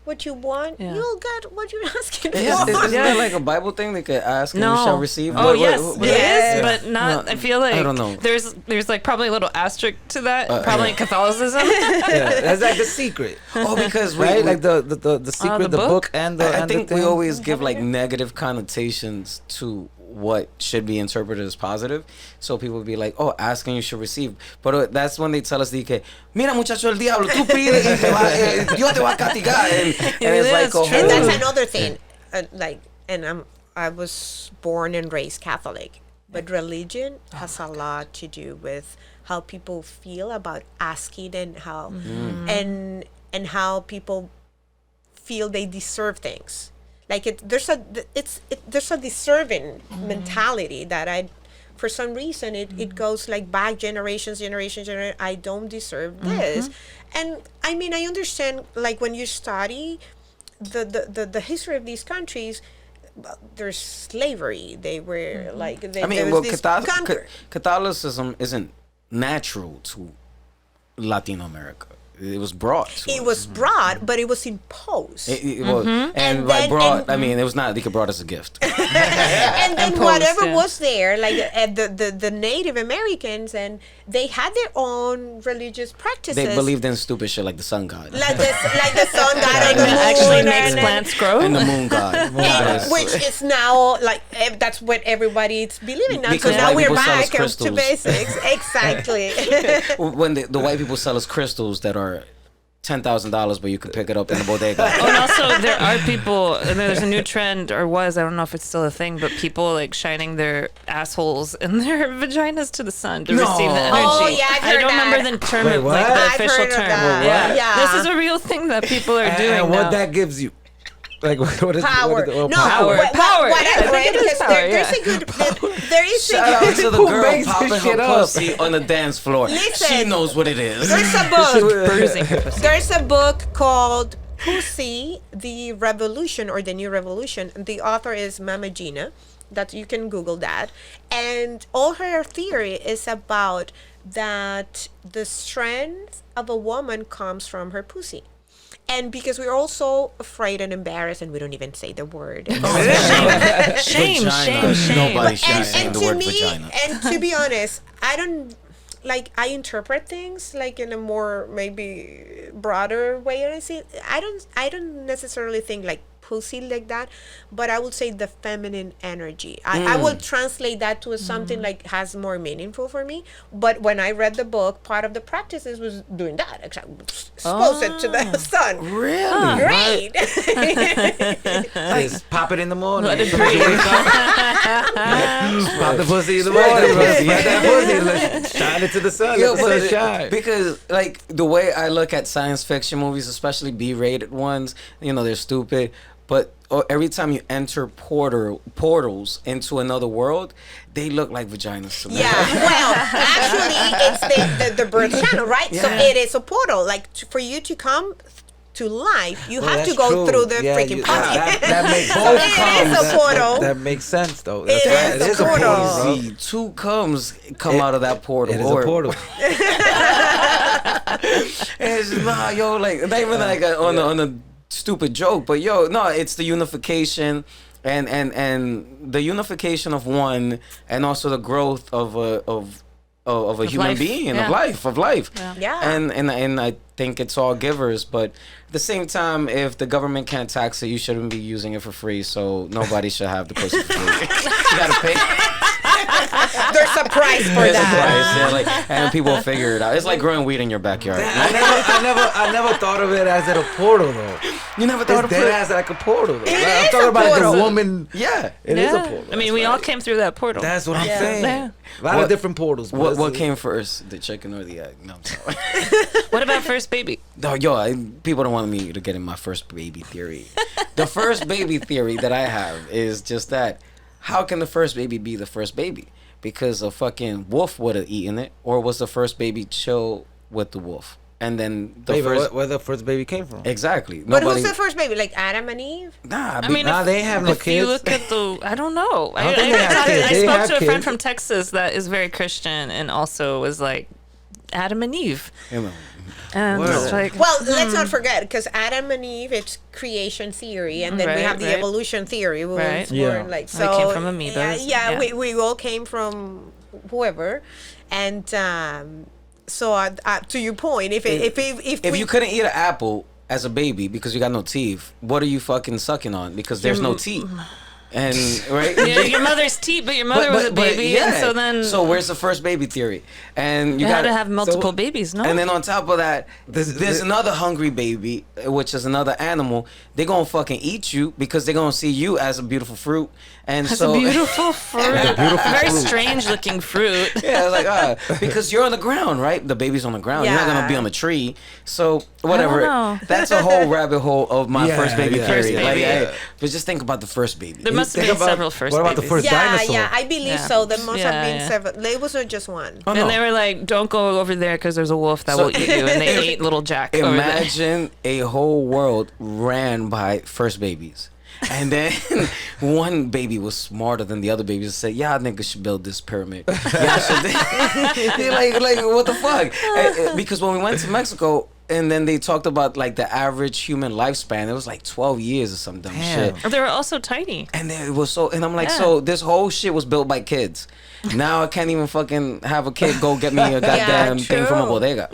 what you want, you'll get what you're asking for. Isn't that like a Bible thing? They could ask and you No. shall receive. Oh, yes, what- yes, but not. No, I feel like I don't know. there's like probably a little asterisk to that. Probably in Catholicism. Yeah, that's like the secret, Oh, because right? we, Like the secret, the the book? book and the. I and the think we thing. always give like negative connotations to what should be interpreted as positive. So people would be like, oh, ask and you should receive. But that's when they tell us, que, mira muchacho el diablo, tú pides y te va, Dios te va a castigar. And it's like, That's true. And that's another thing. I was born and raised Catholic, but religion has a lot to do with how people feel about asking and how and how people feel they deserve things. Like there's a deserving mentality that for some reason it goes like back generations. I don't deserve this, and I mean I understand like when you study the history of these countries, there's slavery. They were like there was this Catholicism isn't natural to Latino America. It was brought to It us. was brought, but it was imposed. And by then- brought, I mean, it was not, they could brought as a gift. And then Imposed, whatever yeah. was there, like the Native Americans, and they had their own religious practices. They believed in stupid shit like the sun god. like the sun god and the moon, That actually makes and- plants grow. And the moon god. and which is now like that's what everybody's believing now. Because So now white we're people sell us back to crystals. basics. Exactly. When the white people sell us crystals that are $10,000, but you could pick it up in the bodega. Oh, and also there are people, and there's a new trend, or was, I don't know if it's still a thing, but people like shining their assholes and their vaginas to the sun to receive the energy. Oh, yeah, I've I heard don't that. remember the term, Wait, like what? the I've official heard of term. that. Yeah. Yeah. This is a real thing that people are doing and now. what that gives you. Like what is Power. What is No, Power. What Power. I Yeah, I read, think it is because power, there's a good. There is Shout out to the Who girl makes popping this her shit up? pussy on the dance floor. Listen. She knows what it is. There's a book. Bruising her pussy. There's a book called Pussy, the Revolution or the New Revolution. The author is Mama Gina. That you can Google that. And all her theory is about that the strength of a woman comes from her pussy. And because we're all so afraid and embarrassed and we don't even say the word. Shame, Vagina. shame, shame. Nobody should be and, saying and the to word me, vagina. and to be honest, I don't like, I interpret things like in a more maybe broader way. And I don't necessarily think like pussy like that, but I would say the feminine energy. I will translate that to something like has more meaningful for me. But when I read the book, part of the practices was doing that. Expose it to the sun. Really? Great. Just pop it in the morning. Let it Pop the pussy in the morning, bro. Spread that pussy. Like, shine it to the sun. Yo, Let the but sun shine. because like the way I look at science fiction movies, especially B-rated ones, you know, they're stupid. But every time you enter portals into another world, they look like vaginas to me. Yeah, well, actually, it's the birth channel, right? So Yeah. it is a portal. Like for you to come to life, you Well, have to that's go true. through the Yeah, freaking potty. that makes So both it comes. is a portal. That makes sense, though. It That's is right. a portal. bro. Easy. Two comes come out of that portal. It is a portal. It's just, nah, yo, like not even like on a stupid joke, but yo, no, it's the unification and the unification of one, and also the growth of a human life. being, Yeah. of life. Yeah. And I think it's all givers, but at the same time, if the government can't tax it, you shouldn't be using it for free. So nobody should have the pussy for free. You gotta pay. There's a price for There's a that. price, yeah, like, and people will figure it out. It's like growing weed in your backyard. I never thought of it as a portal, though. You never thought It's of dead it? as like a portal, though. It Like, I'm is talking a about portal. the woman. Yeah. It is a portal. I mean, we all came through that portal. That's what I'm Yeah. saying. Yeah. A lot What- of different portals. but What it's- came first, the chicken or the egg? No, I'm sorry. What about first baby? No, yo, people don't want me to get in my first baby theory. The first baby theory that I have is just that: how can the first baby be the first baby? Because a fucking wolf would have eaten it, or was the first baby chill with the wolf, and then the Wait, but first where the first baby came from? exactly. But Nobody, who's the first baby? Like Adam and Eve? Nah, I mean, Nah, if, they have no if kids. you look at the, I don't know. I don't think they have kids. I They spoke have to a friend kids. from Texas that is very Christian and also was like Adam and Eve, you know, and Word. it's like, Well, let's not forget, because Adam and Eve, it's creation theory, and then we Right, have the right. evolution theory. We Right. were Yeah. like, We so came from amoebas, Yeah, yeah. we all came from whoever, and so to your point, if if you couldn't eat an apple as a baby because you got no teeth, what are you fucking sucking on? Because there's no teeth, and right. yeah, your mother's teeth, but your mother was a baby, and so then where's the first baby theory? And you you had got to have multiple babies, no? And then on top of that, there's another hungry baby, which is another animal. They're gonna fucking eat you because they're gonna see you as a beautiful fruit. And That's so a beautiful fruit. Very strange looking fruit. yeah, it's like because you're on the ground, right? The baby's on the ground. You're not gonna be Yeah. on the tree. So whatever. know. That's a whole rabbit hole of my Yeah, first baby yeah. theory. First Like, baby. hey, but just think about the first baby. There must have think been about- several first what about the babies. first dinosaur? yeah, I believe Yeah. so. There must have Yeah, been yeah. seven. It wasn't just one. Oh, And no. they were like, "Don't go over there because there's a wolf that So- will eat you." And they ate little Jack. over there. Imagine a whole world ran by first babies. And then one baby was smarter than the other babies and said, "Y'all niggas should build this pyramid." Y'all should. They're like, what the fuck? Because when we went to Mexico, and then they talked about like the average human lifespan, it was like 12 years or some dumb Damn. shit. They were also tiny. And then it was so, and I'm like, Yeah. so this whole shit was built by kids. Now I can't even fucking have a kid go get me a goddamn thing from a true. bodega.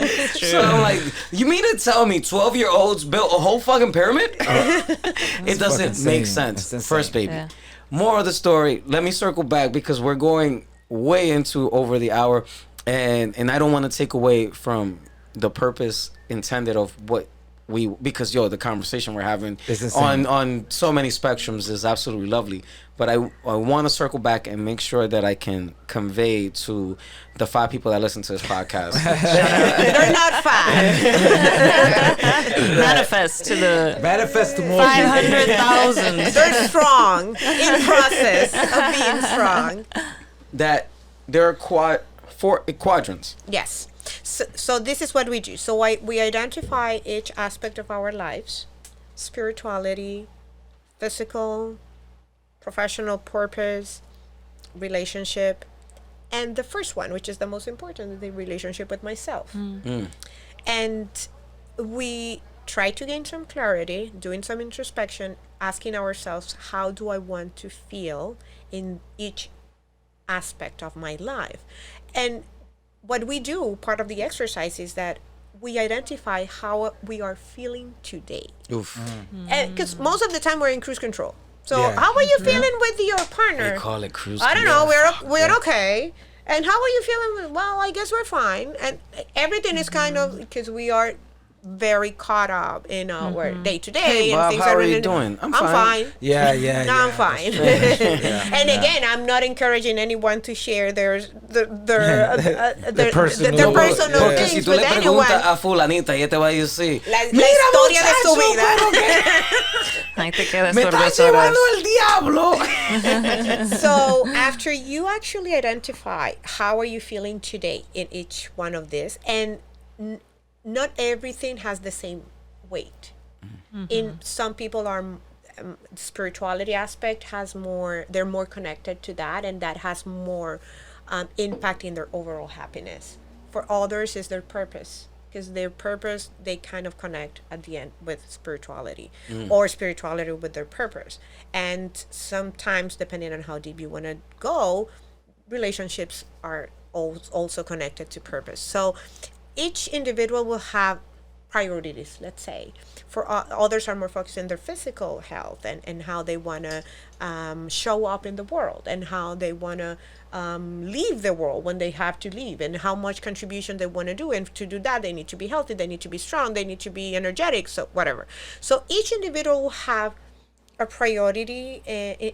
It's true. So I'm like, you mean to tell me 12-year-olds built a whole fucking pyramid? It doesn't fucking make insane. sense. That's First insane. baby. Yeah. More of the story. Let me circle back because we're going way into over the hour, and I don't want to take away from the purpose intended of what because the conversation we're having It's insane. on so many spectrums is absolutely lovely. But I want to circle back and make sure that I can convey to the 5 people that listen to this podcast. They're not fine. Manifest to more. 500,000. They're strong in process of being strong. That there are 4 quadrants. Yes. So this is what we do. So we identify each aspect of our lives: spirituality, physical, professional purpose, relationship, and the first one, which is the most important, the relationship with myself. And we try to gain some clarity, doing some introspection, asking ourselves, how do I want to feel in each aspect of my life? And what we do, part of the exercise, is that we identify how we are feeling today. Oof. And because most of the time we're in cruise control. So Yeah. how are you feeling with your partner? They call it cruise. I don't know. control. We're okay. And how are you feeling? Well, I guess we're fine. And everything is kind of, because we are very caught up in our day to day. Hey, Bob, how are you doing? I'm fine. Yeah. No, I'm fine. And again, I'm not encouraging anyone to share their personal- personal Porque si things tú with le anyone. preguntas a fulanita, ella te va a decir, La historia de su vida. Ahí te quedas me por estás 2 horas. llevando el diablo. So after you actually identify how are you feeling today in each one of this, and not everything has the same weight. In some people are spirituality aspect has more, they're more connected to that, and that has more impact in their overall happiness. For others is their purpose, because their purpose, they kind of connect at the end with spirituality, or spirituality with their purpose. And sometimes, depending on how deep you want to go, relationships are also connected to purpose. So each individual will have priorities, let's say. For others are more focused on their physical health and how they want to show up in the world, and how they want to leave the world when they have to leave, and how much contribution they want to do. And to do that, they need to be healthy, they need to be strong, they need to be energetic, so whatever. So each individual will have a priority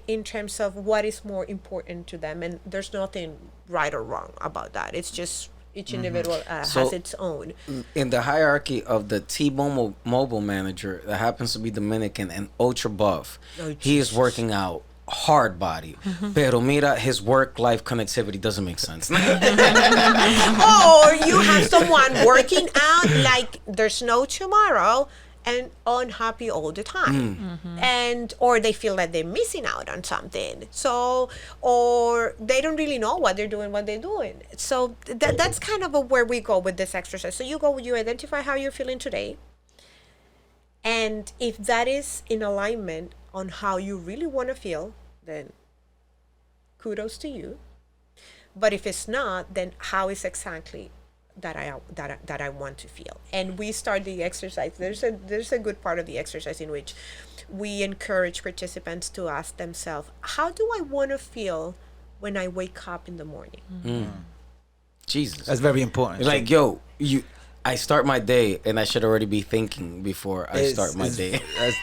in terms of what is more important to them, and there's nothing right or wrong about that. It's just each individual has its own. In the hierarchy of the T-Mobile manager that happens to be Dominican and ultra buff, he is working out hard body. Pero mira, his work-life connectivity doesn't make sense. Or you have someone working out like there's no tomorrow and unhappy all the time. And or they feel like they're missing out on something. So, or they don't really know what they're doing. So that's kind of where we go with this exercise. So you identify how you're feeling today. And if that is in alignment on how you really want to feel, then kudos to you. But if it's not, then how is exactly that I want to feel? And we start the exercise. There's a good part of the exercise in which we encourage participants to ask themselves, how do I want to feel when I wake up in the morning? Jesus. That's very important. Like, I start my day and I should already be thinking before I start my day.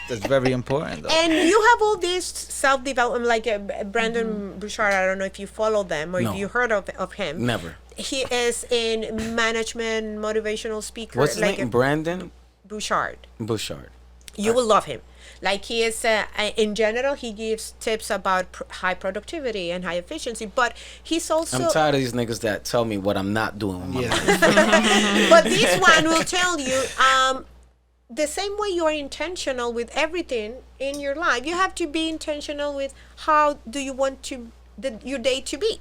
That's very important, though. And you have all this self-development, like Brandon Bouchard. I don't know if you follow them or if you heard of him. Never. He is in management, motivational speaker. What's his name? Brandon Bouchard. Bouchard. You will love him. Like, he is, in general, he gives tips about high productivity and high efficiency, but he's also... I'm tired of these niggas that tell me what I'm not doing with my life. But this one will tell you, the same way you are intentional with everything in your life, you have to be intentional with how do you want your day to be.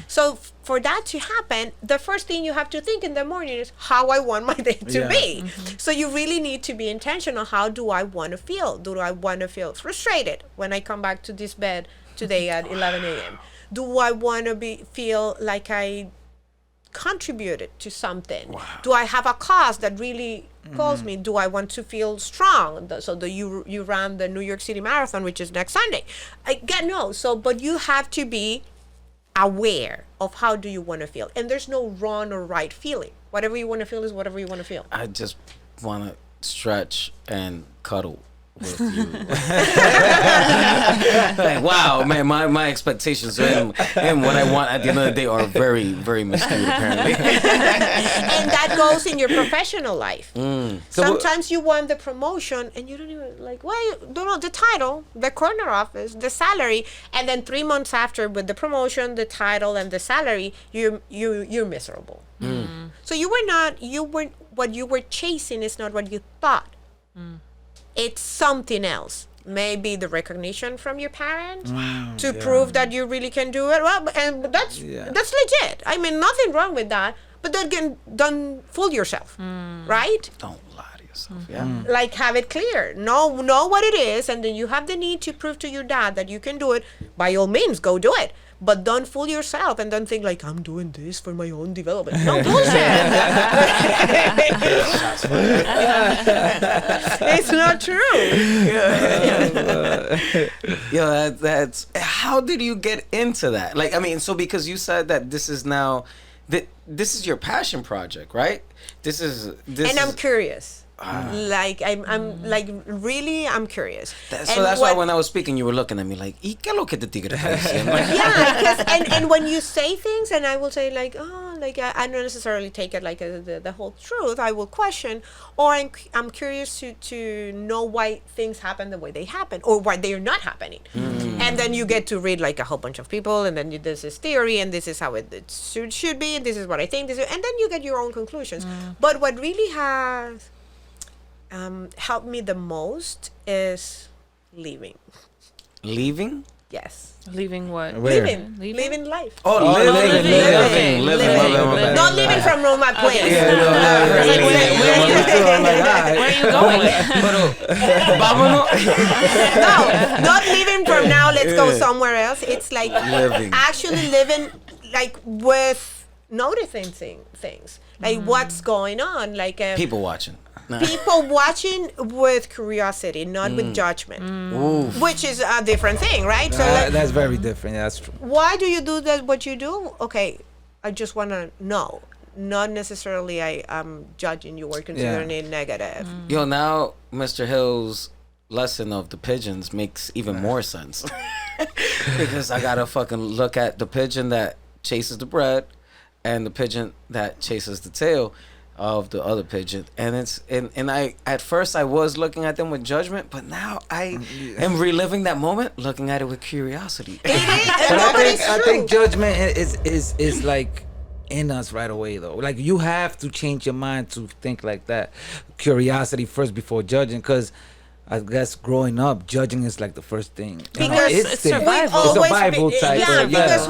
So for that to happen, the first thing you have to think in the morning is how I want my day to be. So you really need to be intentional. How do I want to feel? Do I want to feel frustrated when I come back to this bed today at 11 a.m.? Do I want to feel like I contributed to something? Do I have a cause that really calls me? Do I want to feel strong? So you ran the New York City Marathon, which is next Sunday. But you have to be aware of how do you want to feel, and there's no wrong or right feeling. Whatever you want to feel is whatever you want to feel. I just want to stretch and cuddle with you. Like, wow, man, my expectations and what I want at the end of the day are very, very miscued, apparently. And that goes in your professional life. Mm. Sometimes you want the promotion and you don't even like, well, you don't know the title, the corner office, the salary, and then 3 months after with the promotion, the title, and the salary, you're miserable. Mm. So what you were chasing is not what you thought. It's something else. Maybe the recognition from your parents to prove that you really can do it. Well, and that's legit. I mean, nothing wrong with that. But don't fool yourself, right? Don't lie to yourself. Yeah. Like, have it clear. Know what it is, and then you have the need to prove to your dad that you can do it. By all means, go do it. But don't fool yourself and don't think like, I'm doing this for my own development. No bullshit. It's not true. Yeah, that's how did you get into that? Like, I mean, so because you said that this is now this is your passion project, right? And I'm curious. Like I'm like really I'm curious. So that's why when I was speaking, you were looking at me like, ¿Y qué lo que te tigre está diciendo? Yeah, and when you say things, and I will say like, oh, like I don't necessarily take it like the whole truth. I will question, or I'm curious to know why things happen the way they happen, or why they are not happening. And then you get to read like a whole bunch of people, and then this is theory, and this is how it should be, and this is what I think, and then you get your own conclusions. But what really has helped me the most is leaving. Leaving? Yes. Leaving what? Where? Living life. Oh, living. Not living from my place. Okay. Where are you going? No, not living from now. Let's go somewhere else. It's like Living. actually living like with noticing things, like what's going on, like People watching. people watching with curiosity, not with judgment, which is a different thing, right? So like, That's very different. Yeah, that's true. why do you do that? What you do? Okay, I just want to know. Not necessarily I'm judging you or considering it negative. Yo, now Mr. Hill's lesson of the pigeons makes even more sense. Because I gotta fucking look at the pigeon that chases the bread and the pigeon that chases the tail of the other pigeon, and I at first I was looking at them with judgment, but now I am reliving that moment, looking at it with curiosity. But I think judgment is like in us right away though. Like you have to change your mind to think like that. Curiosity first before judging, because I guess growing up, judging is like the first thing. Because it's survival. It's survival type. Yeah, of, because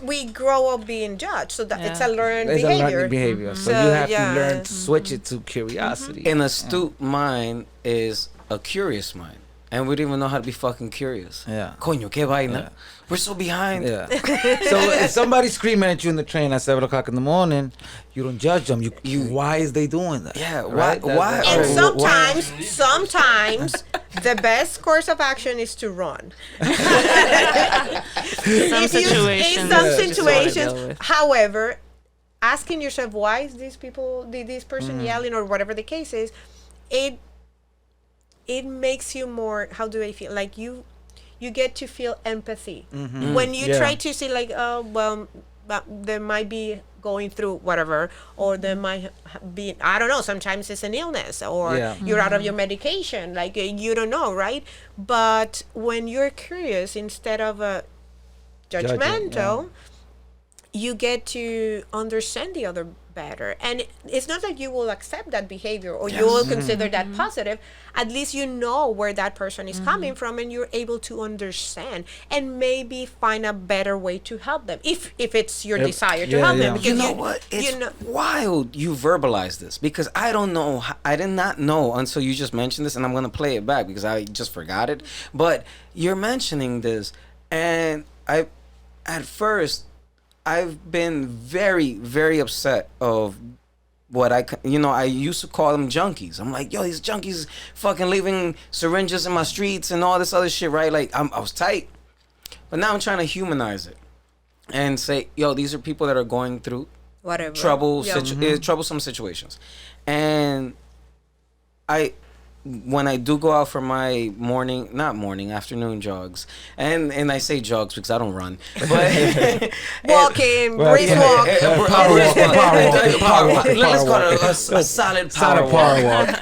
we grow up being judged, so that it's a learned It's behavior. a learned behavior. So you have to learn to switch it to curiosity. An astute mind is a curious mind, and we don't even know how to be fucking curious. Yeah. Coño, qué vaina. Yeah. We're so behind. Yeah. So if somebody's screaming at you in the train at 7:00 in the morning, you don't judge them. You why is they doing that? Yeah. Right? Why? And Why- sometimes the best course of action is to run. Some situations. In some just wanna situations, deal with. however, asking yourself why is this person yelling or whatever the case is, it makes you more. How do I feel? Like you get to feel empathy when you try to see like, oh well, they might be going through whatever, or there might be, I don't know, sometimes it's an illness, or you're out of your medication, like you don't know, right? But when you're curious instead of judgmental, you get to understand the other better, and it's not that you will accept that behavior or you will consider that positive. At least you know where that person is coming from, and you're able to understand and maybe find a better way to help them if it's your desire to help them. Because You know what? It's wild you verbalize this, because I don't know. I did not know until you just mentioned this, and I'm going to play it back because I just forgot it. But you're mentioning this, and at first I've been very, very upset of what I used to call them junkies. I'm like, yo, these junkies fucking leaving syringes in my streets and all this other shit, right? Like, I was tight. But now I'm trying to humanize it and say, yo, these are people that are going through whatever troublesome situations. And when I do go out for my afternoon jogs, and I say jogs because I don't run, but Walking, brisk walk. Power walk. Let's call it a solid power walk.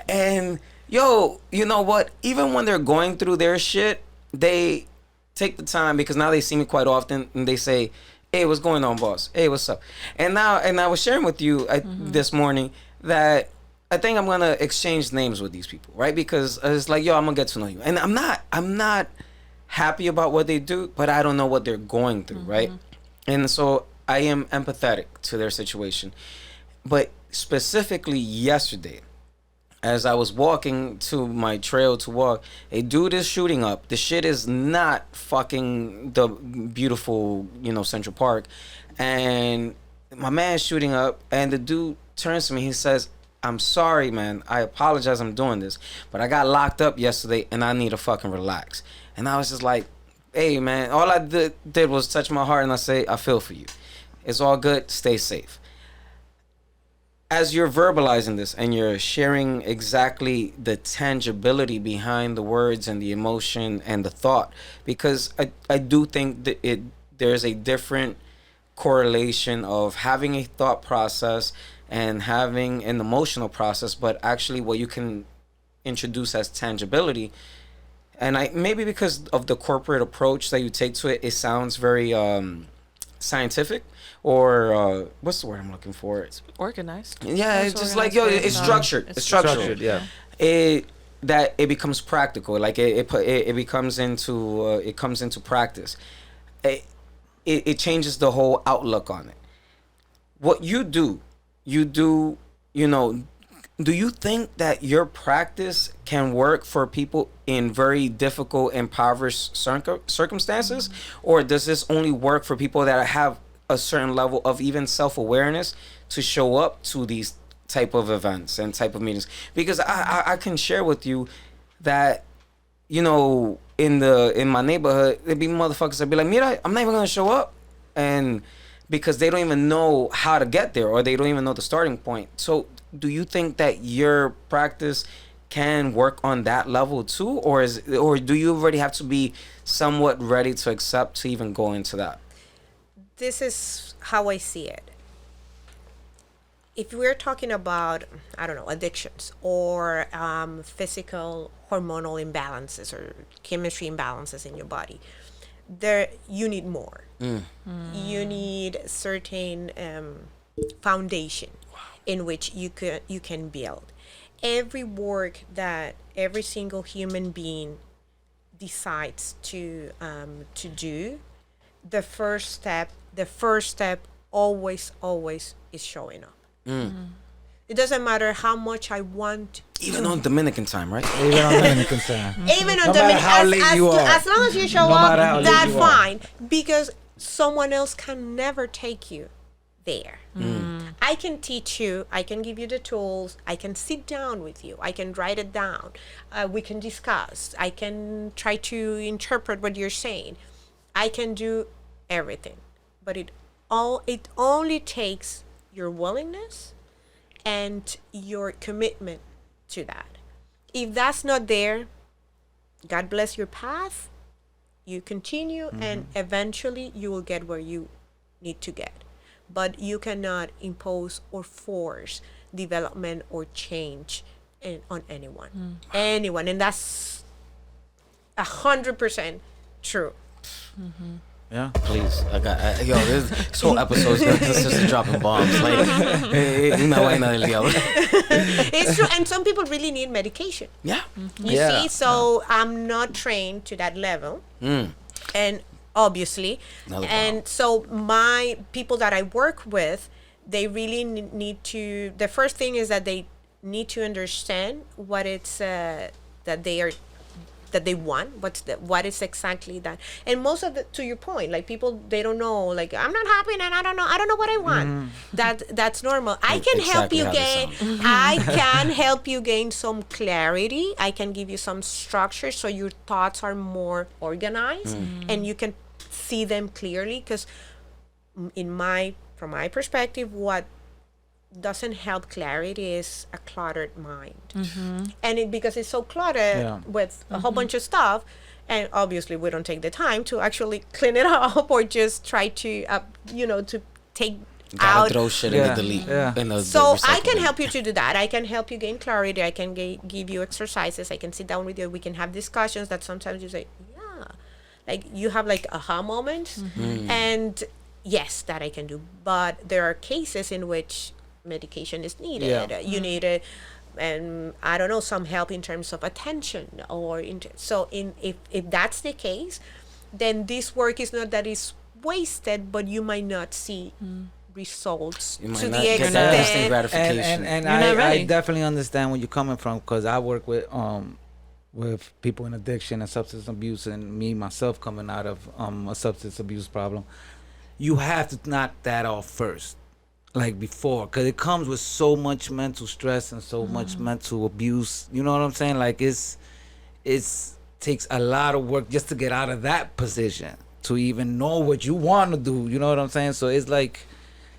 And yo, you know what? Even when they're going through their shit, they take the time, because now they see me quite often, and they say, "Hey, what's going on, boss? Hey, what's up?" And I was sharing with you this morning that I think I'm gonna exchange names with these people, right? Because it's like, yo, I'm gonna get to know you, and I'm not happy about what they do, but I don't know what they're going through, right? And so I am empathetic to their situation. But specifically yesterday, as I was walking to my trail to walk, a dude is shooting up. The shit is not fucking the beautiful, Central Park, and my man's shooting up, and the dude turns to me. He says, "I'm sorry, man. I apologize. I'm doing this, but I got locked up yesterday, and I need to fucking relax." And I was just like, "Hey, man, all I did was touch my heart, and I say, I feel for you. It's all good. Stay safe." As you're verbalizing this and you're sharing exactly the tangibility behind the words and the emotion and the thought, because I do think that there's a different correlation of having a thought process and having an emotional process, but actually what you can introduce as tangibility. And maybe because of the corporate approach that you take to it, it sounds very scientific, or what's the word I'm looking for? It's Organized. Yeah, it's just like, yo, it's structured. It's structured. Yeah. That it becomes practical. Like it becomes it comes into practice. It changes the whole outlook on it. What you do, do you think that your practice can work for people in very difficult, impoverished circumstances? Or does this only work for people that have a certain level of even self-awareness to show up to these type of events and type of meetings? Because I can share with you that, in my neighborhood, there'd be motherfuckers that be like, "Mira, I'm not even gonna show up," and because they don't even know how to get there, or they don't even know the starting point. So do you think that your practice can work on that level too, or do you already have to be somewhat ready to accept to even go into that? This is how I see it. If we're talking about, I don't know, addictions or physical hormonal imbalances or chemistry imbalances in your body, you need more. You need certain foundation in which you can build. Every work that every single human being decides to do, the first step always is showing up. It doesn't matter how much I want. Even on Dominican time, right? Even on Dominican time. Even on No matter Dominican, how late you are. as long as you show No up, matter how late that's you are. fine. Because someone else can never take you there. I can teach you. I can give you the tools. I can sit down with you. I can write it down. We can discuss. I can try to interpret what you're saying. I can do everything, but it only takes your willingness and your commitment to that. If that's not there, God bless your path. You continue, and eventually you will get where you need to get. But you cannot impose or force development or change on anyone. Anyone, and that's 100% true. Yeah. Please, this whole episode is gonna consist of dropping bombs. Like, It's true, and some people really need medication. yeah. You see, so I'm not trained to that level, and obviously, Another and problem. so my people that I work with, they really need to. The first thing is that they need to understand what it's that they want, what is exactly that. And most of to your point, like people, they don't know, like, I'm not happy and I don't know what I want. That's normal. I can help Exactly you how they gain I can help you gain some clarity. I can give you some structure so your thoughts are more organized and you can see them clearly, because from my perspective, what doesn't help clarity is a cluttered mind. And because it's so cluttered with a whole bunch of stuff, and obviously we don't take the time to actually clean it up or just try to to take Gotta out. throw shit in the delete. In the So I recycle can bin. help you to do that. I can help you gain clarity. I can give you exercises. I can sit down with you. We can have discussions that sometimes you say, yeah, like you have like aha moments, and yes, that I can do. But there are cases in which medication is needed. You need it, and I don't know, some help in terms of attention or if that's the case, then this work is not that it's wasted, but you might not see results You might to not the get that instant extent. gratification. And You're not I ready. definitely understand where you're coming from, because I work with people in addiction and substance abuse, and me myself coming out of a substance abuse problem. You have to knock that off first, like before, because it comes with so much mental stress and so much mental abuse. You know what I'm saying? Like it's takes a lot of work just to get out of that position, to even know what you want to do. You know what I'm saying? So it's like,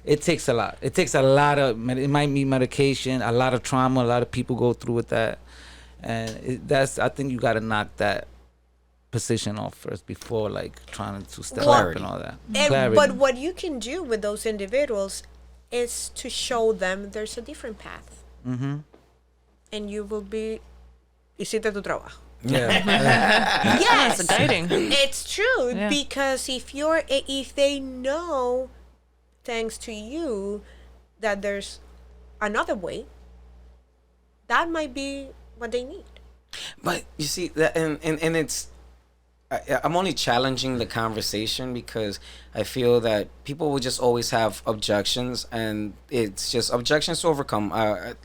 it takes a lot. It takes a lot of, it might be medication, a lot of trauma. A lot of people go through with that. And I think you got to knock that position off first before like trying to step up and all that. But what you can do with those individuals is to show them there's a different path. And you will be, hiciste tu trabajo. Yes, It's guiding. it's true, Yeah. because if they know, thanks to you, that there's another way, that might be what they need. But you see that, and it's, I'm only challenging the conversation because I feel that people will just always have objections, and it's just objections to overcome.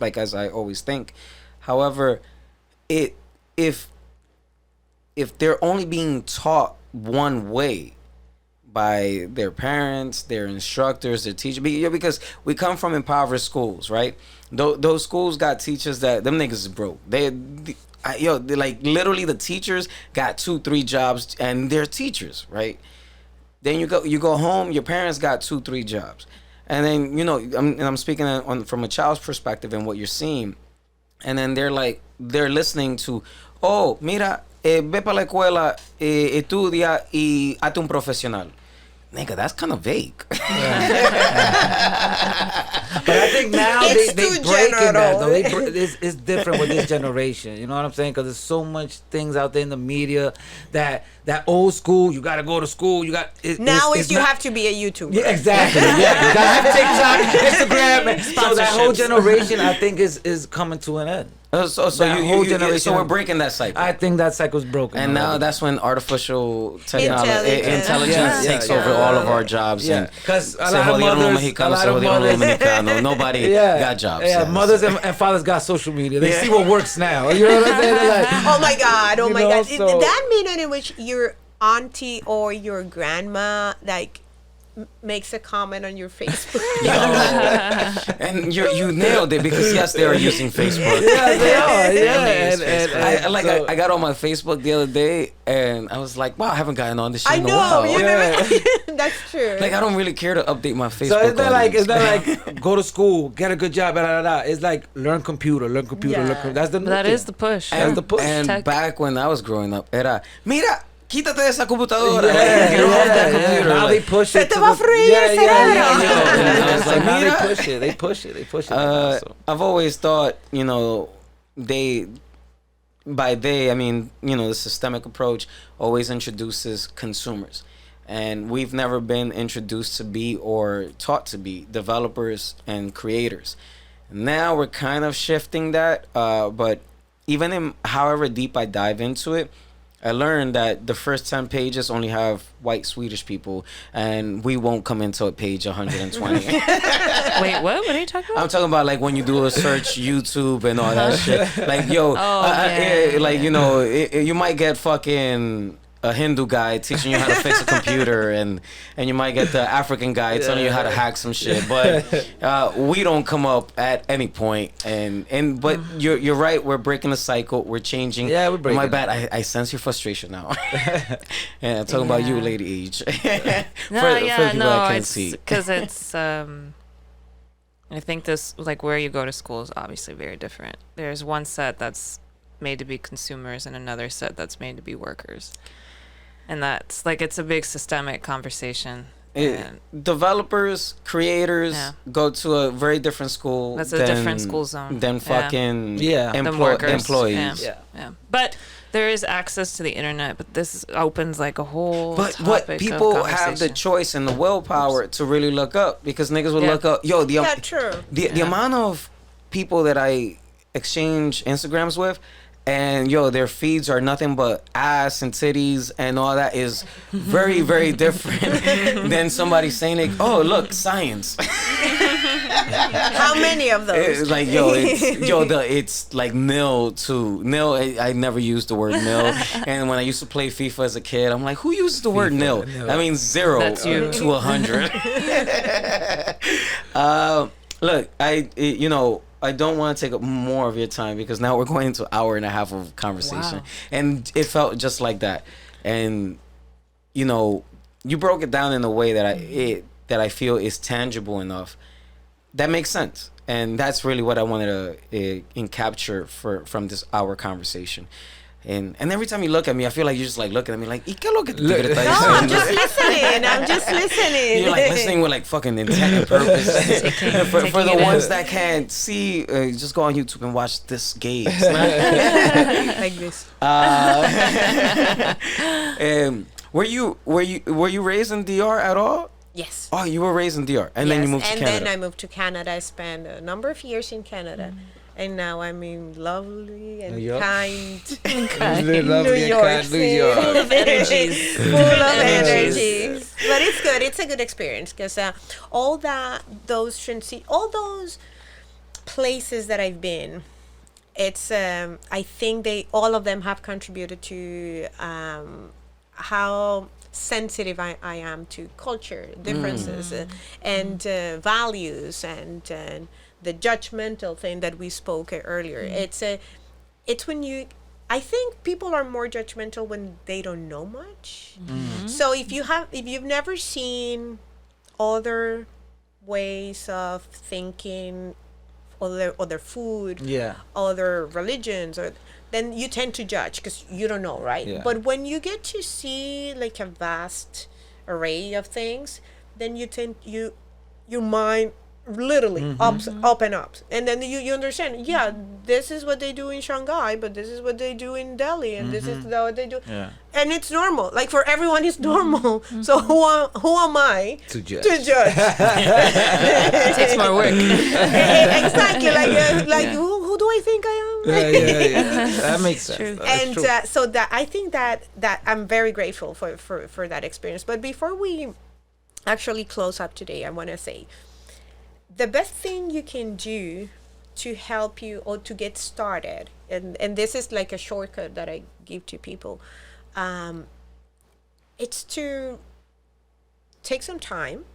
Like, as I always think. However, if they're only being taught one way by their parents, their instructors, their teachers, because we come from impoverished schools, right? Those schools got teachers that them niggas is broke. They're like literally the teachers got 2-3 jobs and they're teachers, right? Then you go home, your parents got 2-3 jobs, and then I'm speaking from a child's perspective and what you're seeing, and then they're listening to, oh, mira, ve para la escuela, estudia y hazte un profesional. Nigga, that's kind of vague. But I think now It's they too breaking that though. general. It's different with this generation. You know what I'm saying? Because there's so much things out there in the media that old school. You got to go to school. You got Now it's you not- have to be a YouTuber. Yeah, exactly. Yeah, you gotta have TikTok, Instagram. So that whole generation, I think, is coming to an end. So That whole generation. so we're breaking that cycle. I think that cycle's broken. And now already. that's when artificial technology, Intelligence. takes over all of our jobs. Yeah, And 'cause a se lot of jodieron los mothers- mexicanos, a lot se of jodieron los mothers- dominicanos. Nobody got jobs. Yeah, mothers and fathers got social media. They see what works now. You know what I'm saying? They're like, Oh my God! Oh You my know, God! so- That minute in which your auntie or your grandma makes a comment on your Facebook. And you nailed it, because yes, they are using Facebook. yeah, they are. Yeah, and I got on my Facebook the other day, and I was like, wow, I haven't gotten on this shit I in a know. while. You never. That's true. Like, I don't really care to update my Facebook. So it's not audience. like go to school, get a good job, blah, blah, blah. It's like learn computer. Yeah. That's the new That thing. is the push. That's the push. And Tech. back when I was growing up, era, mira, quítate de esa computadora. Yeah, Like, get off that yeah. computer. Now Like, they push Se it. te to va a the- freír el cerebro. And I was like, now they mira. push it. They push it. now, so. I've always thought, I mean, the systemic approach always introduces consumers. And we've never been introduced to be or taught to be developers and creators. Now we're kind of shifting that, but even in however deep I dive into it, I learned that the first 10 pages only have white Swedish people, and we won't come into page 120. Wait, what? What are you talking about? I'm talking about like when you do a search YouTube and all that shit. Like, yo, yeah. like, you might get fucking a Hindu guy teaching you how to fix a computer, and you might get the African guy telling you how to hack some shit. But we don't come up at any point. But you're right. We're breaking the cycle. We're changing. Yeah, we're breaking My it. bad. I sense your frustration now. Yeah, I'm talking about you, Yeah. Lady Age. No, for the yeah, people no, that can't it's see. because it's And I think this, like where you go to school, is obviously very different. There's one set that's made to be consumers and another set that's made to be workers. And that's like, it's a big systemic conversation. Developers, creators go to a very different school. That's a different school zone than fucking workers. employees. Yeah. But there is access to the internet, but this opens like a whole But topic what of people have the conversation. choice and the willpower to really look up, because niggas will look up, the amount of people that I exchange Instagrams with, and their feeds are nothing but ass and titties and all that, is very, very different than somebody saying, like, oh, look, science. How many of those? It's like, it's like nil. I never used the word nil. And when I used to play FIFA as a kid, I'm like, who uses the word nil? I mean, 0 to 100. Look, I don't want to take up more of your time, because now we're going into an hour and a half of conversation. Wow. And it felt just like that. And, you broke it down in a way that I feel is tangible enough. That makes sense. And that's really what I wanted to capture from this hour conversation. And every time you look at me, I feel like you're just like looking at me like, ¿Y qué es lo que tú quieres estar No, diciendo? I'm just listening. I'm just listening. You're like listening with like fucking intent and purpose. for the ones that can't see, just go on YouTube and watch this gaze. Like this. Were you raised in DR at all? Yes. Oh, you were raised in DR, and then you moved to Canada. And then I moved to Canada. I spent a number of years in Canada. And now I'm in lovely and kind New New York. New York. Full of energies. Full of energies. But it's good. It's a good experience, because all those places that I've been, it's I think all of them have contributed to how sensitive I am to culture differences and values and the judgmental thing that we spoke earlier. It's when I think people are more judgmental when they don't know much. So if you've never seen other ways of thinking, other food, other religions, then you tend to judge because you don't know, right? Yeah. But when you get to see like a vast array of things, then your mind literally up and up, and then you understand, this is what they do in Shanghai, but this is what they do in Delhi, and this is what they do, and it's normal. Like for everyone, it's normal. So who am I to judge? It takes more work. Exactly. Like who do I think I am? That makes sense. And so that I think that I'm very grateful for that experience. But before we actually close up today, I want to say, the best thing you can do to help you or to get started, and this is like a shortcut that I give to people, it's to take some time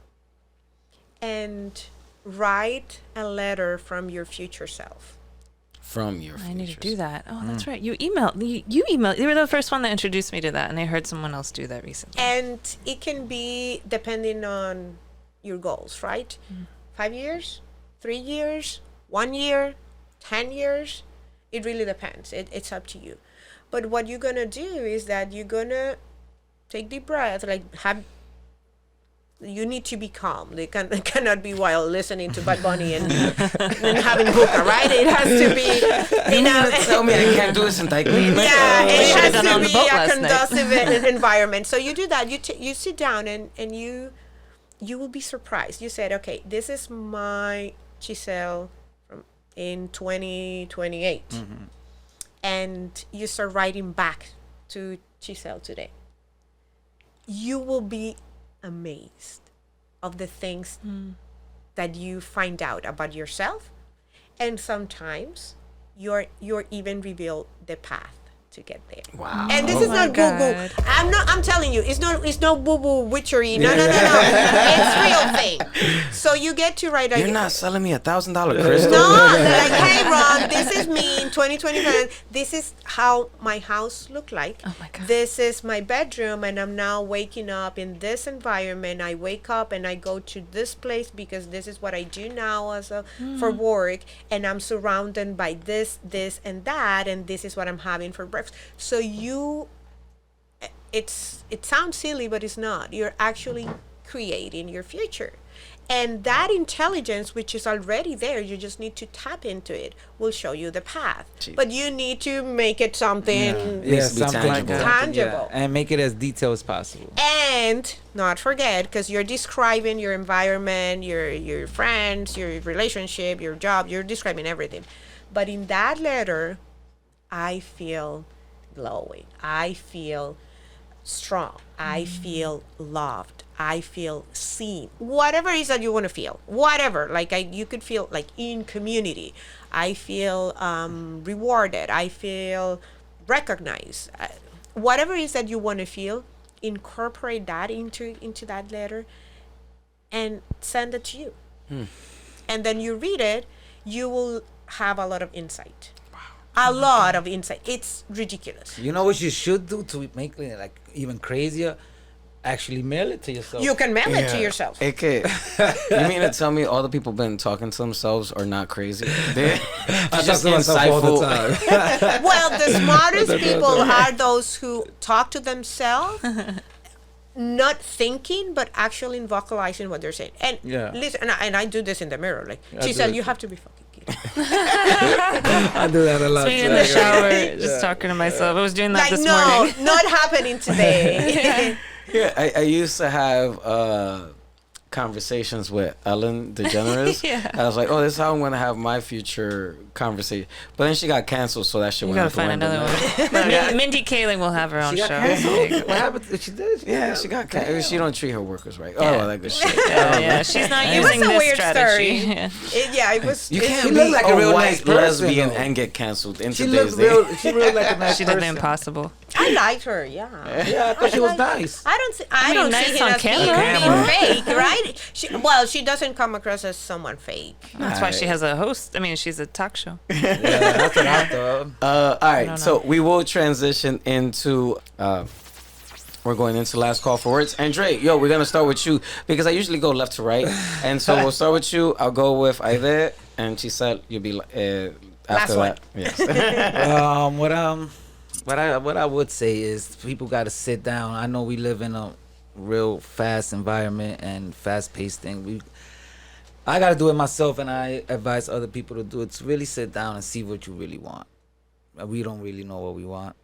and write a letter from your future self. I need to do that. Oh, that's right. You emailed. You emailed. You were the first one that introduced me to that, and I heard someone else do that recently. And it can be depending on your goals, right? 5 years, 3 years, 1 year, 10 years. It really depends. It's up to you. But what you're gonna do is that you're gonna take deep breath. You need to be calm. They cannot be while listening to Bad Bunny and having hookah, right? It has to be. Tell me I can't do this in Taekwondo. Yeah, it has to be a conducive environment. So you do that. You sit down and you will be surprised. You said, okay, this is my Chitzel in 2028, and you start writing back to Chitzel today. You will be amazed of the things that you find out about yourself, and sometimes you're even reveal the path to get there. Wow. And this is my not boo boo. God. I'm telling you, it's no boo boo witchery. No. It's real thing. So you get to write. You're not selling me $1,000 crystal. No, like, hey Ron, this is me in 2025. This is how my house looked like. Oh my God. This is my bedroom, and I'm now waking up in this environment. I wake up and I go to this place because this is what I do now for work, and I'm surrounded by this, and that, and this is what I'm having for breakfast. So it sounds silly, but it's not. You're actually creating your future. And that intelligence, which is already there, you just need to tap into it, will show you the path. But you need to make it something Needs to be something tangible. tangible. and make it as detailed as possible. And not forget, because you're describing your environment, your friends, your relationship, your job, you're describing everything. But in that letter, I feel glowing. I feel strong. I feel loved. I feel seen. Whatever it is that you want to feel. Whatever. Like you could feel like in community. I feel rewarded. I feel recognized. Whatever it is that you want to feel, incorporate that into that letter and send it to you. And then you read it, you will have a lot of insight. A lot of insight. It's ridiculous. You know what you should do to make it like even crazier? Actually mail it to yourself. You can mail it to yourself. You mean to tell me all the people been talking to themselves are not crazy? They're I just talk to myself all the insightful. time. Well, the smartest people are those who talk to themselves, not thinking, but actually vocalizing what they're saying. And listen, and I do this in the mirror. Like she said, you have to be fucking kidding. I do that a lot. Me in the shower, just talking to myself. I was doing that Like this morning. no, not happening today. Yeah, I used to have conversations with Ellen DeGeneres. Yeah. I was like, oh, this is how I'm going to have my future conversation. But then she got canceled, so that shit You went gotta out the find window. another one. Mindy Kaling will have her own She got show. canceled? What happened? She did? Yeah, she got canceled. She don't treat her workers right. Yeah. Oh, that good shit. Yeah, she's not It was using a this weird strategy. story. Yeah. It was. You it- can't She be looked like a real white nice person, lesbian though. and get canceled in She today's looked day. real. She real like a nice She did the person. impossible. I liked her. Yeah. Yeah, I thought she was like- nice. I don't see. I mean, don't nice see on her as camera. being fake, right? She doesn't come across as someone fake. That's why she has a host. I mean, she's a talk show. Yeah, that's what I thought. All right, don't so we will transition into. We're going into last call for words. Andre, yo, we're gonna start with you because I usually go left to right, and so we'll start with you. I'll go with Aide, and she said you'll be after Last one. that. Yes. What I would say is people got to sit down. I know we live in a real fast environment and fast paced thing. I got to do it myself, and I advise other people to do it. To really sit down and see what you really want. We don't really know what we want.